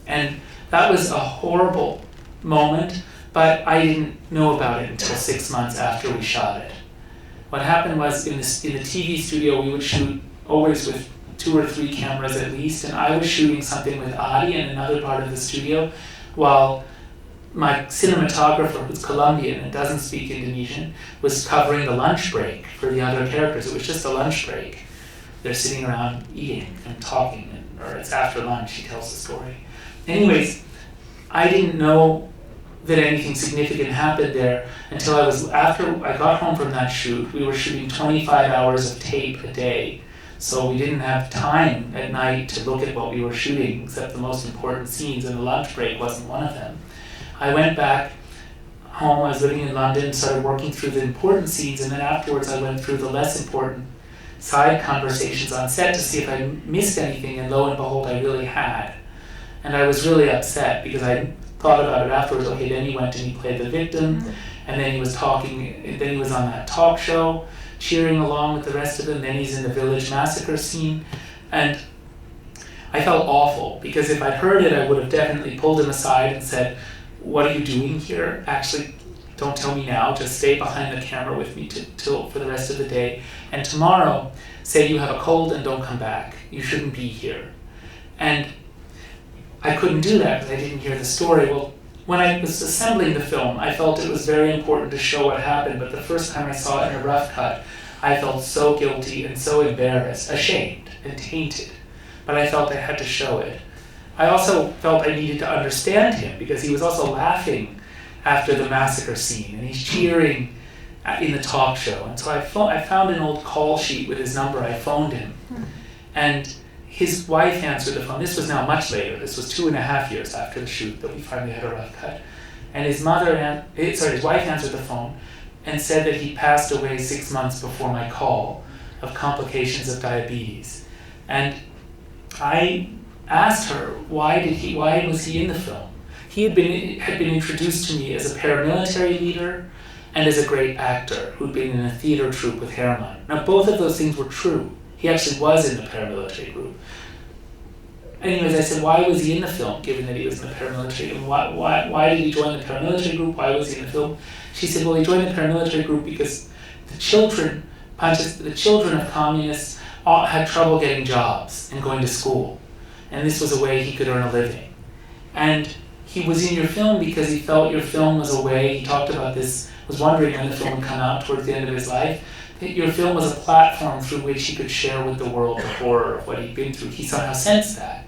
And that was a horrible moment, but I didn't know about it until 6 months after we shot it. What happened was, in the TV studio, we would shoot always with 2 or 3 cameras at least, and I was shooting something with Adi in another part of the studio, while my cinematographer, who's Colombian and doesn't speak Indonesian, was covering the lunch break for the other characters. It was just a lunch break. They're sitting around eating and talking, or it's after lunch, he tells the story. Anyways, I didn't know that anything significant happened there until after I got home from that shoot. We were shooting 25 hours of tape a day, so we didn't have time at night to look at what we were shooting, except the most important scenes, and the lunch break wasn't one of them. I went back home, I was living in London, started working through the important scenes, and then afterwards I went through the less important side conversations on set to see if I missed anything, and lo and behold, I really had. And I was really upset because I thought about it afterwards. Okay, then he went and he played the victim, and then he was talking, then he was on that talk show, cheering along with the rest of them, then he's in the village massacre scene, and I felt awful, because if I'd heard it, I would have definitely pulled him aside and said, "What are you doing here? Actually, don't tell me now, just stay behind the camera with me for the rest of the day, and tomorrow, say you have a cold and don't come back." You shouldn't be here. And I couldn't do that because I didn't hear the story. Well, when I was assembling the film, I felt it was very important to show what happened, but the first time I saw it in a rough cut, I felt so guilty and so embarrassed, ashamed and tainted, but I felt I had to show it. I also felt I needed to understand him because he was also laughing after the massacre scene, and he's cheering in the talk show. And so I found an old call sheet with his number. I phoned him, and his wife answered the phone. This was now much later. This was 2.5 years after the shoot that we finally had a rough cut. And his wife answered the phone and said that he passed away 6 months before my call of complications of diabetes. And I asked her, why was he in the film? He had been introduced to me as a paramilitary leader and as a great actor who'd been in a theater troupe with Herman. Now, both of those things were true. He actually was in the paramilitary group. Anyways, I said, why was he in the film, given that he was in the paramilitary? And why did he join the paramilitary group? Why was he in the film? She said, well, he joined the paramilitary group because the children of communists had trouble getting jobs and going to school. And this was a way he could earn a living. And he was in your film because he felt your film was a way, he talked about this, was wondering when the film would come out towards the end of his life, that your film was a platform through which he could share with the world the horror of what he'd been through. He somehow sensed that.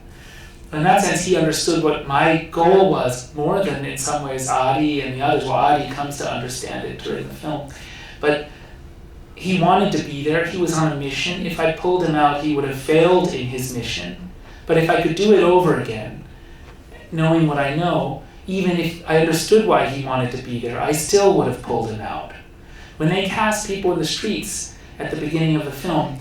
In that sense, he understood what my goal was more than, in some ways, Adi and the others. Well, Adi comes to understand it during the film. But he wanted to be there. He was on a mission. If I pulled him out, he would have failed in his mission. But if I could do it over again, knowing what I know, even if I understood why he wanted to be there, I still would have pulled him out. When they cast people in the streets at the beginning of the film,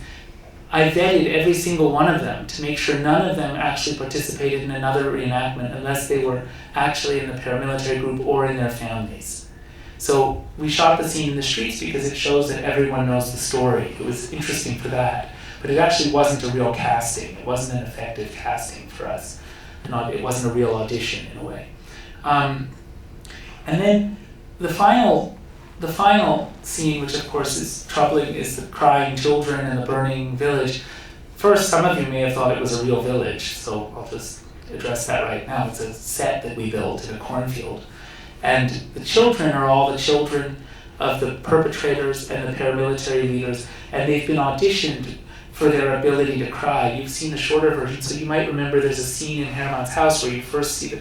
I vetted every single one of them to make sure none of them actually participated in another reenactment unless they were actually in the paramilitary group or in their families. So we shot the scene in the streets because it shows that everyone knows the story. It was interesting for that. But it actually wasn't a real casting. It wasn't an effective casting for us. It wasn't a real audition in a way. And then the final scene, which of course is troubling, is the crying children and the burning village. First, some of you may have thought it was a real village, so I'll just address that right now. It's a set that we built in a cornfield. And the children are all the children of the perpetrators and the paramilitary leaders, and they've been auditioned for their ability to cry. You've seen the shorter version, so you might remember there's a scene in Herman's house where you first see the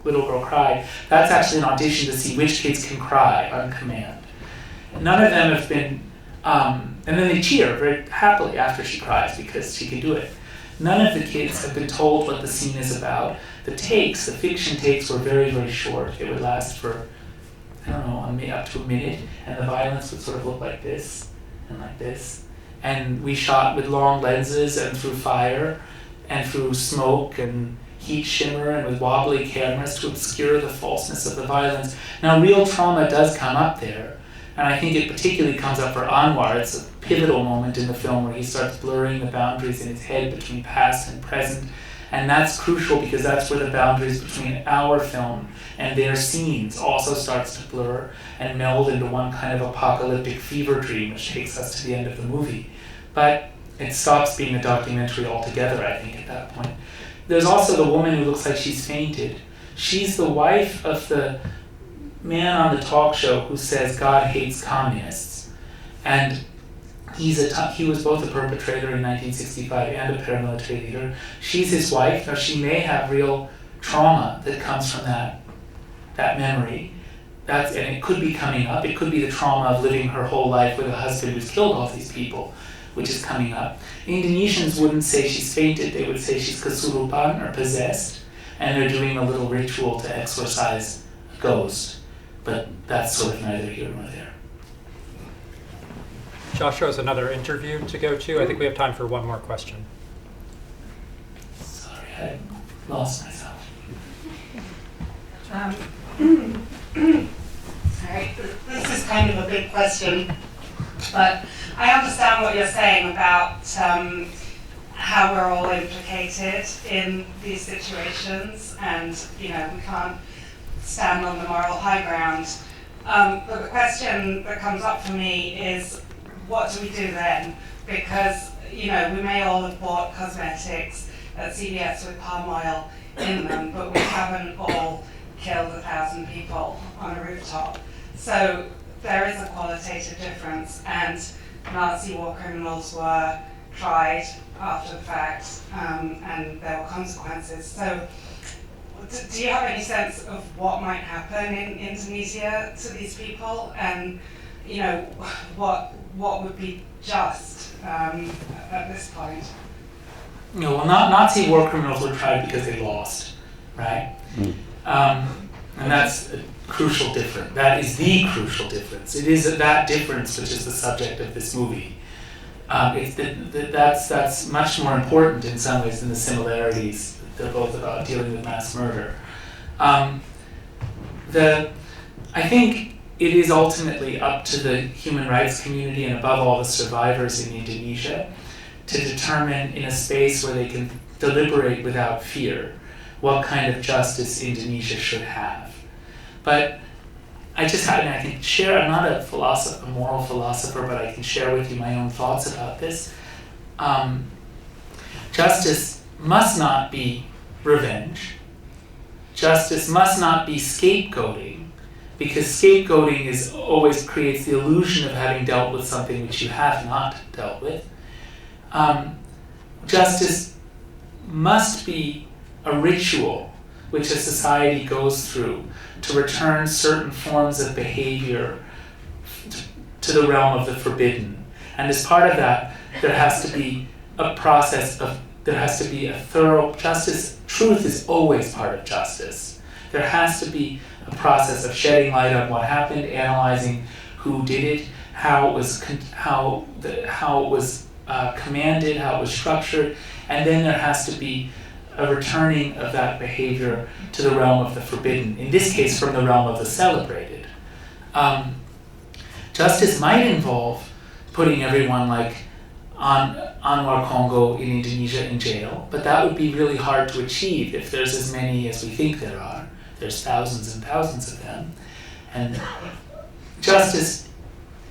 little girl cry. That's actually an audition to see which kids can cry on command. None of them have been, and then they cheer very happily after she cries because she can do it. None of the kids have been told what the scene is about. The fiction takes were very, very short. It would last for, up to a minute, and the violence would sort of look like this and like this. And we shot with long lenses and through fire and through smoke and heat shimmer and with wobbly cameras to obscure the falseness of the violence. Now, real trauma does come up there, and I think it particularly comes up for Anwar. It's a pivotal moment in the film where he starts blurring the boundaries in his head between past and present, and that's crucial because that's where the boundaries between our film and their scenes also starts to blur and meld into one kind of apocalyptic fever dream which takes us to the end of the movie. But it stops being a documentary altogether, I think, at that point. There's also the woman who looks like she's fainted. She's the wife of the man on the talk show who says God hates communists. And he was both a perpetrator in 1965 and a paramilitary leader. She's his wife. Now, she may have real trauma that comes from that memory. And it could be coming up. It could be the trauma of living her whole life with a husband who's killed all these people, which is coming up. Indonesians wouldn't say she's fainted. They would say she's kesurupan, or possessed, and they're doing a little ritual to exorcise a ghost. But that's sort of neither here nor there. Joshua has another interview to go to. I think we have time for one more question. Sorry, I lost myself. Sorry, this is kind of a big question, but I understand what you're saying about how we're all implicated in these situations, and we can't stand on the moral high ground. But the question that comes up for me is, what do we do then? Because we may all have bought cosmetics at CVS with palm oil in them, but we haven't all killed 1,000 people on a rooftop. So there is a qualitative difference, and Nazi war criminals were tried after the fact, and there were consequences. So do you have any sense of what might happen in Indonesia to these people, and what would be just at this point? Well, Nazi war criminals were tried because they lost, right? And that's a crucial difference. That is the crucial difference. It is that difference which is the subject of this movie. That's much more important in some ways than the similarities. They're both about dealing with mass murder. I think it is ultimately up to the human rights community and above all the survivors in Indonesia to determine in a space where they can deliberate without fear what kind of justice Indonesia should have. But I can share, I'm not a moral philosopher, but I can share with you my own thoughts about this. Justice must not be revenge. Justice must not be scapegoating, because scapegoating always creates the illusion of having dealt with something which you have not dealt with. Justice must be a ritual which a society goes through to return certain forms of behavior to the realm of the forbidden. And as part of that, there has to be a thorough justice. Truth is always part of justice. There has to be a process of shedding light on what happened, analyzing who did it, how it was commanded, how it was structured, and then there has to be a returning of that behavior to the realm of the forbidden, in this case from the realm of the celebrated. Justice might involve putting everyone like Anwar Congo in Indonesia in jail, but that would be really hard to achieve if there's as many as we think there are. There's thousands and thousands of them. And justice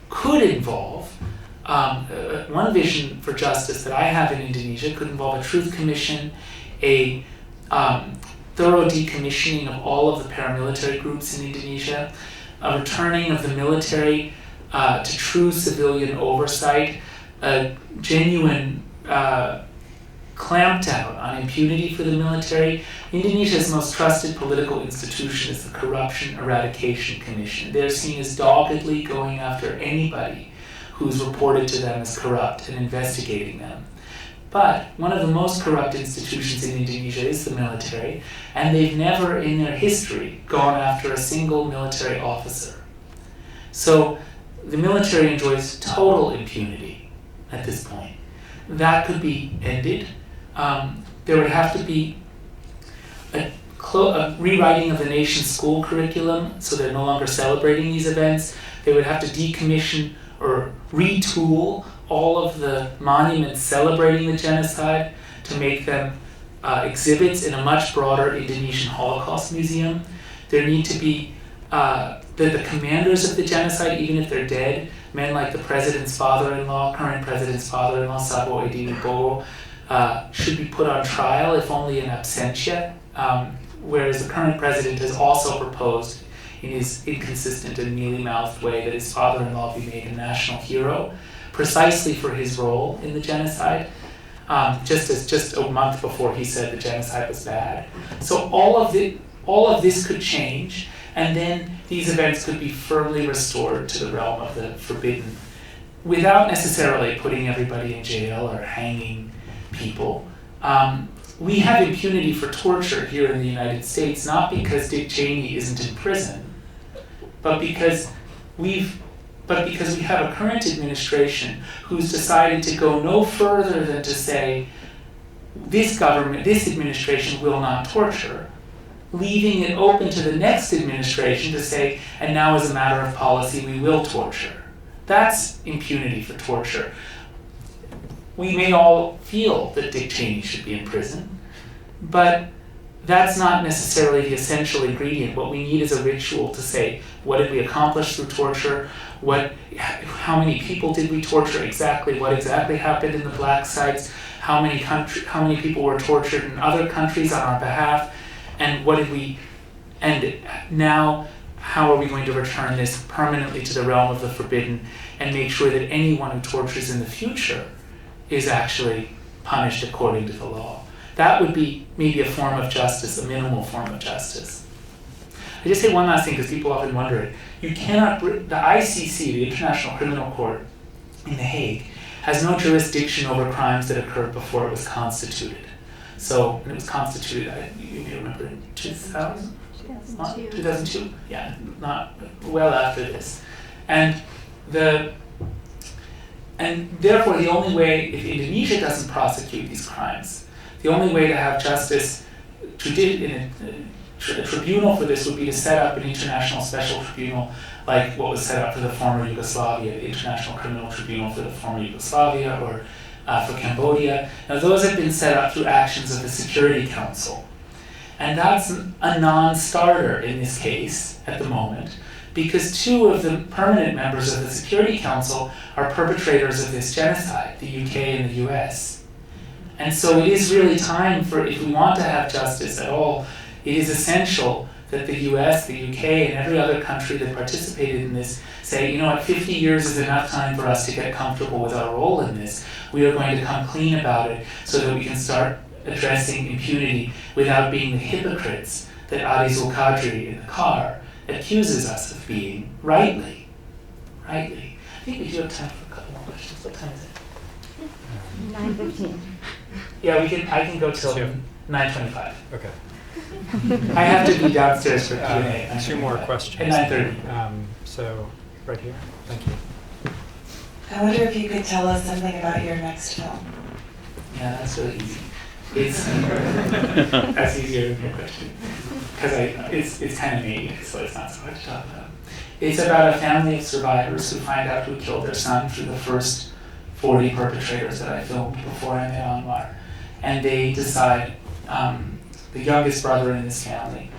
could involve, one vision for justice that I have in Indonesia could involve a truth commission, a thorough decommissioning of all of the paramilitary groups in Indonesia, a returning of the military to true civilian oversight, a genuine clampdown on impunity for the military. Indonesia's most trusted political institution is the Corruption Eradication Commission. They're seen as doggedly going after anybody who's reported to them as corrupt and investigating them. But one of the most corrupt institutions in Indonesia is the military, and they've never in their history gone after a single military officer. So the military enjoys total impunity at this point. That could be ended. There would have to be a rewriting of the nation's school curriculum so they're no longer celebrating these events. They would have to decommission or retool all of the monuments celebrating the genocide to make them exhibits in a much broader Indonesian Holocaust museum. There need to be the commanders of the genocide, even if they're dead, men like the president's father-in-law, current president's father-in-law, Sabo Edi Wibowo, should be put on trial, if only in absentia, whereas the current president has also proposed in his inconsistent and mealy-mouthed way that his father-in-law be made a national hero, precisely for his role in the genocide, just a month before he said the genocide was bad. So all of this could change, and then these events could be firmly restored to the realm of the forbidden, without necessarily putting everybody in jail or hanging people. We have impunity for torture here in the United States, not because Dick Cheney isn't in prison, but because we have a current administration who's decided to go no further than to say, this administration will not torture, leaving it open to the next administration to say, and now as a matter of policy, we will torture. That's impunity for torture. We may all feel that Dick Cheney should be in prison, but that's not necessarily the essential ingredient. What we need is a ritual to say, what did we accomplish through torture? How many people did we torture exactly? What exactly happened in the black sites? How many people were tortured in other countries on our behalf? And now how are we going to return this permanently to the realm of the forbidden and make sure that anyone who tortures in the future is actually punished according to the law? That would be maybe a form of justice, a minimal form of justice. I just say one last thing because people often wonder it. You cannot, the ICC, the International Criminal Court in The Hague, has no jurisdiction over crimes that occurred before it was constituted. So, and it was constituted, you may remember, in 2000? 2002? Yeah, not well after this. And therefore the only way, if Indonesia doesn't prosecute these crimes, the only way to have justice, a tribunal for this would be to set up an international special tribunal like what was set up for the former Yugoslavia, the International Criminal Tribunal for the former Yugoslavia, or for Cambodia. Now those have been set up through actions of the Security Council. And that's a non-starter in this case at the moment, because two of the permanent members of the Security Council are perpetrators of this genocide, the UK and the US. And so it is really time for, if we want to have justice at all, it is essential that the US, the UK, and every other country that participated in this say, you know what, 50 years is enough time for us to get comfortable with our role in this. We are going to come clean about it so that we can start addressing impunity without being the hypocrites that Adi Zulkadri in the car accuses us of being, rightly. I think we do have time for a couple more questions. What time is it? 9:15. Yeah, I can go till 9:25. Okay. I have to be downstairs for Q&A. Two more questions. At 9:30. So, right here. Thank you. I wonder if you could tell us something about your next film. Yeah, that's really easy. That's easier than your question. Because it's kind of me, so it's not so hard to talk about. It's about a family of survivors who find out who killed their son through the first 40 perpetrators that I filmed before I met Anwar. And they decide, the youngest brother in this family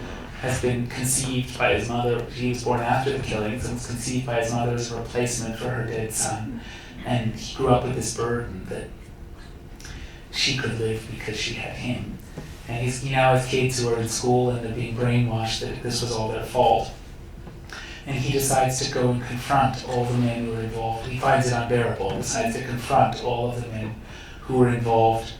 has been conceived by his mother. He was born after the killings and was conceived by his mother as a replacement for her dead son. And he grew up with this burden that she could live because she had him. And he now has kids who are in school and they're being brainwashed that this was all their fault. And he decides to go and confront all the men who were involved. He finds it unbearable and decides to confront all of the men who were involved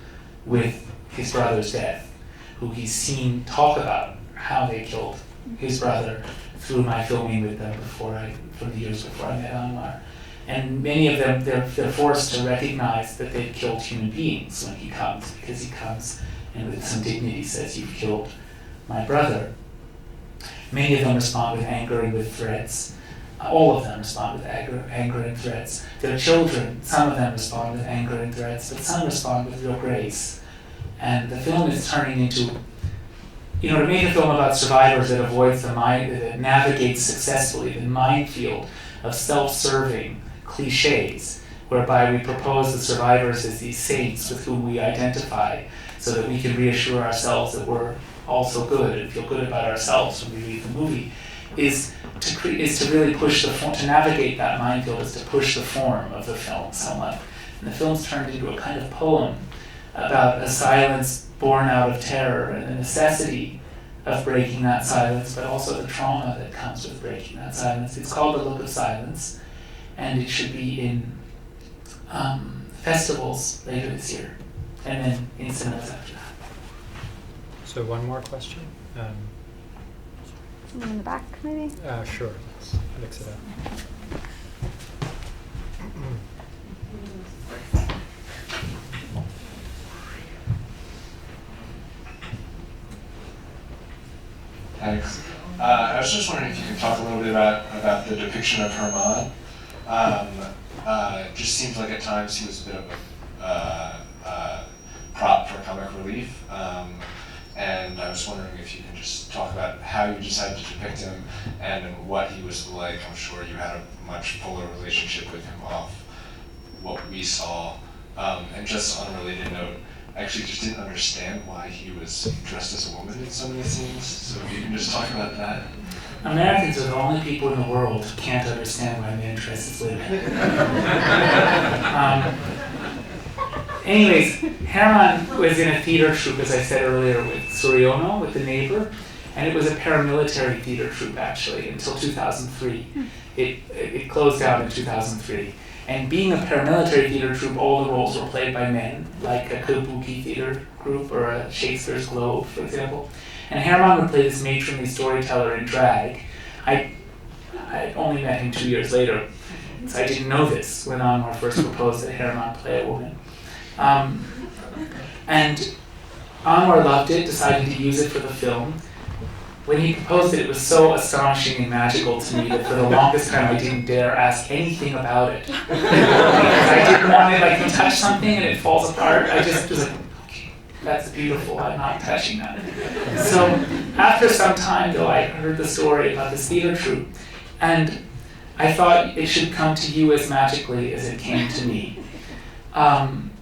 with his brother's death, who he's seen talk about how they killed his brother through my filming with them from the years before I met Anwar. And many of them, they're forced to recognize that they've killed human beings when he comes, because he comes and with some dignity says, "You've killed my brother." Many of them respond with anger and with threats. All of them respond with anger and threats. Their children, some of them respond with anger and threats, but some respond with real grace. And the film is turning into, to make a film about survivors that avoids that navigates successfully the minefield of self-serving cliches, whereby we propose the survivors as these saints with whom we identify so that we can reassure ourselves that we're also good and feel good about ourselves when we read the movie, is to really push to navigate that minefield, is to push the form of the film somewhat. And the film's turned into a kind of poem about a silence born out of terror and the necessity of breaking that silence, but also the trauma that comes with breaking that silence. It's called The Look of Silence, and it should be in festivals later this year, and then in cinemas after that. So one more question? Someone in the back, maybe? Sure, let's mix it up. Thanks. I was just wondering if you could talk a little bit about the depiction of Herman. It just seems like at times he was a bit of a prop for comic relief. And I was wondering if you can just talk about how you decided to depict him and what he was like. I'm sure you had a much fuller relationship with him off what we saw. And just on a related note, actually just didn't understand why he was dressed as a woman in so many scenes. So if you can just talk about that. Americans are the only people in the world who can't understand why men dress as women. Anyways, Herman was in a theater troupe, as I said earlier, with Soriano, with the neighbor, and it was a paramilitary theater troupe actually until 2003. It closed down in 2003. And being a paramilitary theater troupe, all the roles were played by men, like a kabuki theater group or a Shakespeare's Globe, for example. And Herman would play this matronly storyteller in drag. I only met him 2 years later, so I didn't know this when Anwar first proposed that Herman play a woman. And Anwar loved it, decided to use it for the film. When he proposed it, it was so astonishing and magical to me that for the longest time I didn't dare ask anything about it. Because I didn't want it, like you touch something and it falls apart. I just was like, okay, that's beautiful, I'm not touching that. So after some time though, I heard the story about this theater troupe, and I thought it should come to you as magically as it came to me. Herman,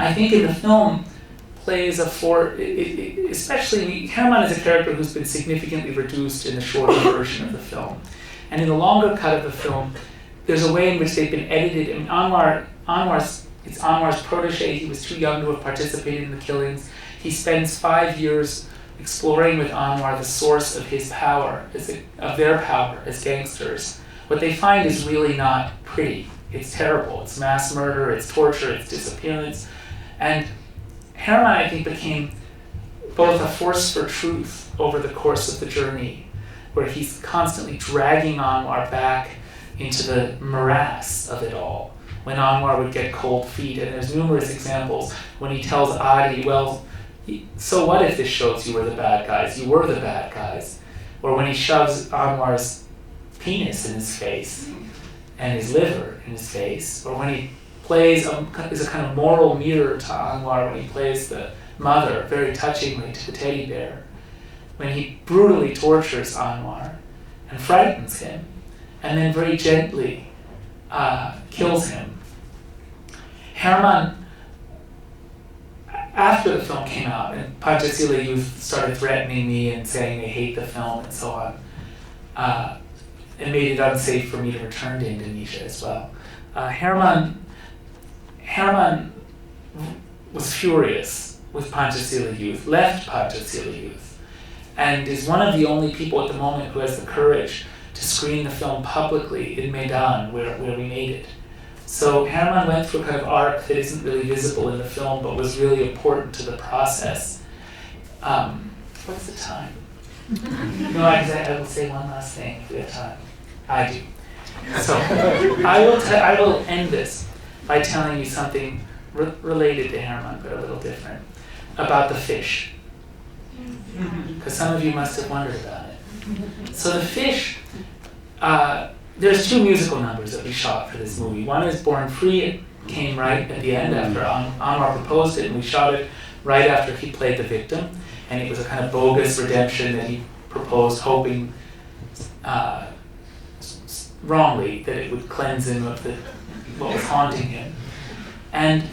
I think in the film, plays especially Herman is a character who's been significantly reduced in the shorter version of the film. And in the longer cut of the film, there's a way in which they've been edited. I mean, it's Anwar's protege. He was too young to have participated in the killings. He spends 5 years exploring with Anwar the source of his power, of their power as gangsters. What they find is really not pretty. It's terrible. It's mass murder, it's torture, it's disappearance. And Herman, I think, became both a force for truth over the course of the journey, where he's constantly dragging Anwar back into the morass of it all. When Anwar would get cold feet, and there's numerous examples when he tells Adi, well, so what if this shows you were the bad guys? You were the bad guys. Or when he shoves Anwar's penis in his face and his liver in his face, or when he plays is a kind of moral mirror to Anwar when he plays the mother very touchingly to the teddy bear, when he brutally tortures Anwar and frightens him, and then very gently kills him. Herman, after the film came out, and Pancasila Youth started threatening me and saying they hate the film and so on, it made it unsafe for me to return to Indonesia as well. Herman was furious with Pancasila Youth, left Pancasila Youth, and is one of the only people at the moment who has the courage to screen the film publicly in Medellin, where we made it. So Herman went through a kind of arc that isn't really visible in the film, but was really important to the process. What's the time? No, I will say one last thing if we have time. I do. So I will end this by telling you something related to Herman, but a little different, about the fish. Because some of you must have wondered about it. So the fish, there's 2 musical numbers that we shot for this movie. One is Born Free. It came right at the end after Anwar proposed it, and we shot it right after he played the victim. And it was a kind of bogus redemption that he proposed, hoping wrongly that it would cleanse him of what was haunting him. And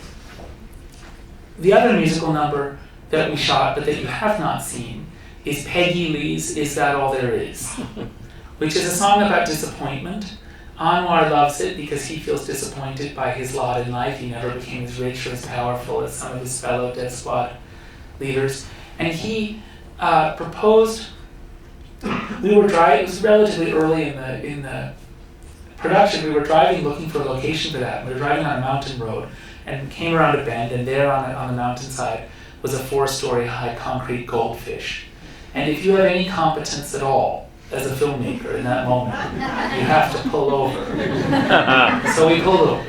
the other musical number that we shot, but that you have not seen, is Peggy Lee's Is That All There Is? Which is a song about disappointment. Anwar loves it because he feels disappointed by his lot in life. He never became as rich or as powerful as some of his fellow Death Squad leaders. And he proposed, it was relatively early in the production. We were driving looking for a location for that. We were driving on a mountain road and came around a bend, and there on the mountainside was a 4-story high concrete goldfish. And if you have any competence at all as a filmmaker in that moment, you have to pull over. So we pulled over.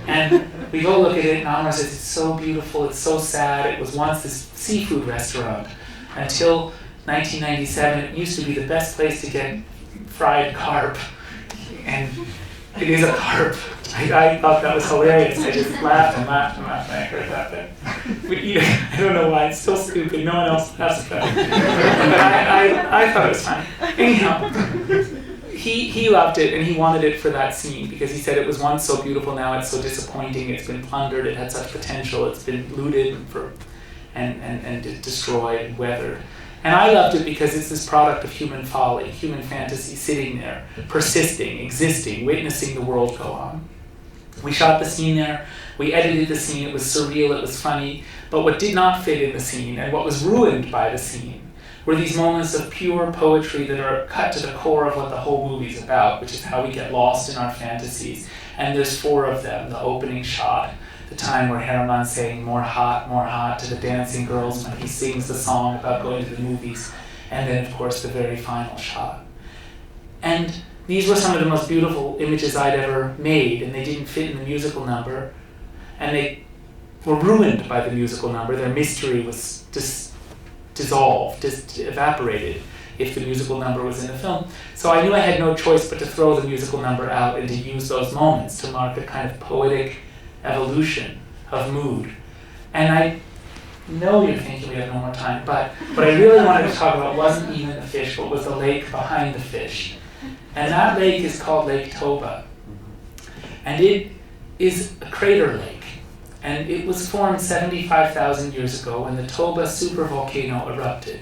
And we go look at it, and Anwar says, it's so beautiful, it's so sad. It was once this seafood restaurant. Until 1997, it used to be the best place to get fried carp. And it is a carp. I thought that was hilarious. I just laughed and laughed and laughed when I heard that. We eat it. I don't know why. It's so stupid. No one else laughs about it. But I thought it was funny. Anyhow, he loved it, and he wanted it for that scene because he said it was once so beautiful, now it's so disappointing. It's been plundered. It had such potential. It's been looted and destroyed and weathered. And I loved it because it's this product of human folly, human fantasy, sitting there, persisting, existing, witnessing the world go on. We shot the scene there. We edited the scene. It was surreal. It was funny. But what did not fit in the scene, and what was ruined by the scene, were these moments of pure poetry that are cut to the core of what the whole movie's about, which is how we get lost in our fantasies. And there's 4 of them. The opening shot, the time where Herman's saying more hot to the dancing girls when he sings the song about going to the movies. And then, of course, the very final shot. And these were some of the most beautiful images I'd ever made, and they didn't fit in the musical number. And they were ruined by the musical number. Their mystery was dissolved, evaporated if the musical number was in the film. So I knew I had no choice but to throw the musical number out and to use those moments to mark a kind of poetic evolution of mood. And I know you're thinking we have no more time, but what I really wanted to talk about wasn't even the fish, but was the lake behind the fish. And that lake is called Lake Toba. And it is a crater lake. And it was formed 75,000 years ago when the Toba supervolcano erupted.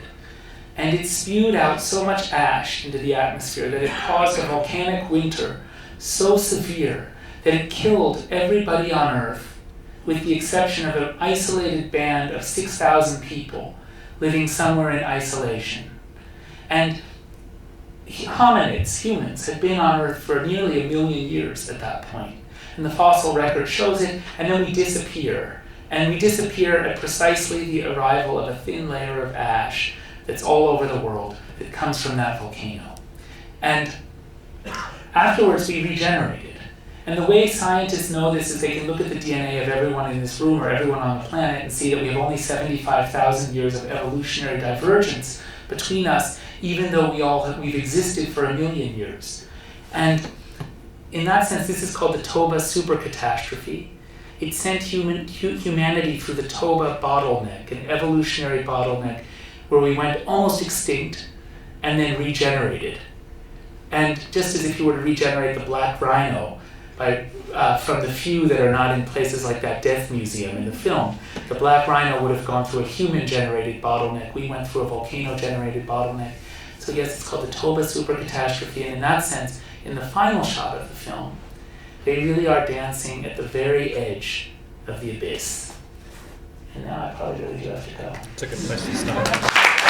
And it spewed out so much ash into the atmosphere that it caused a volcanic winter so severe that it killed everybody on Earth, with the exception of an isolated band of 6,000 people living somewhere in isolation. And hominids, humans, had been on Earth for nearly 1 million years at that point. And the fossil record shows it, and then we disappear. And we disappear at precisely the arrival of a thin layer of ash that's all over the world that comes from that volcano. And afterwards we regenerated. And the way scientists know this is they can look at the DNA of everyone in this room or everyone on the planet and see that we have only 75,000 years of evolutionary divergence between us, even though we've existed for 1 million years. And in that sense, this is called the Toba supercatastrophe. It sent humanity through the Toba bottleneck, an evolutionary bottleneck, where we went almost extinct and then regenerated. And just as if you were to regenerate the black rhino from the few that are not in places like that death museum in the film, the black rhino would have gone through a human-generated bottleneck. We went through a volcano-generated bottleneck. So yes, it's called the Toba supercatastrophe, and in that sense, in the final shot of the film, they really are dancing at the very edge of the abyss. And now I probably really do have to go. It's a good place to stop.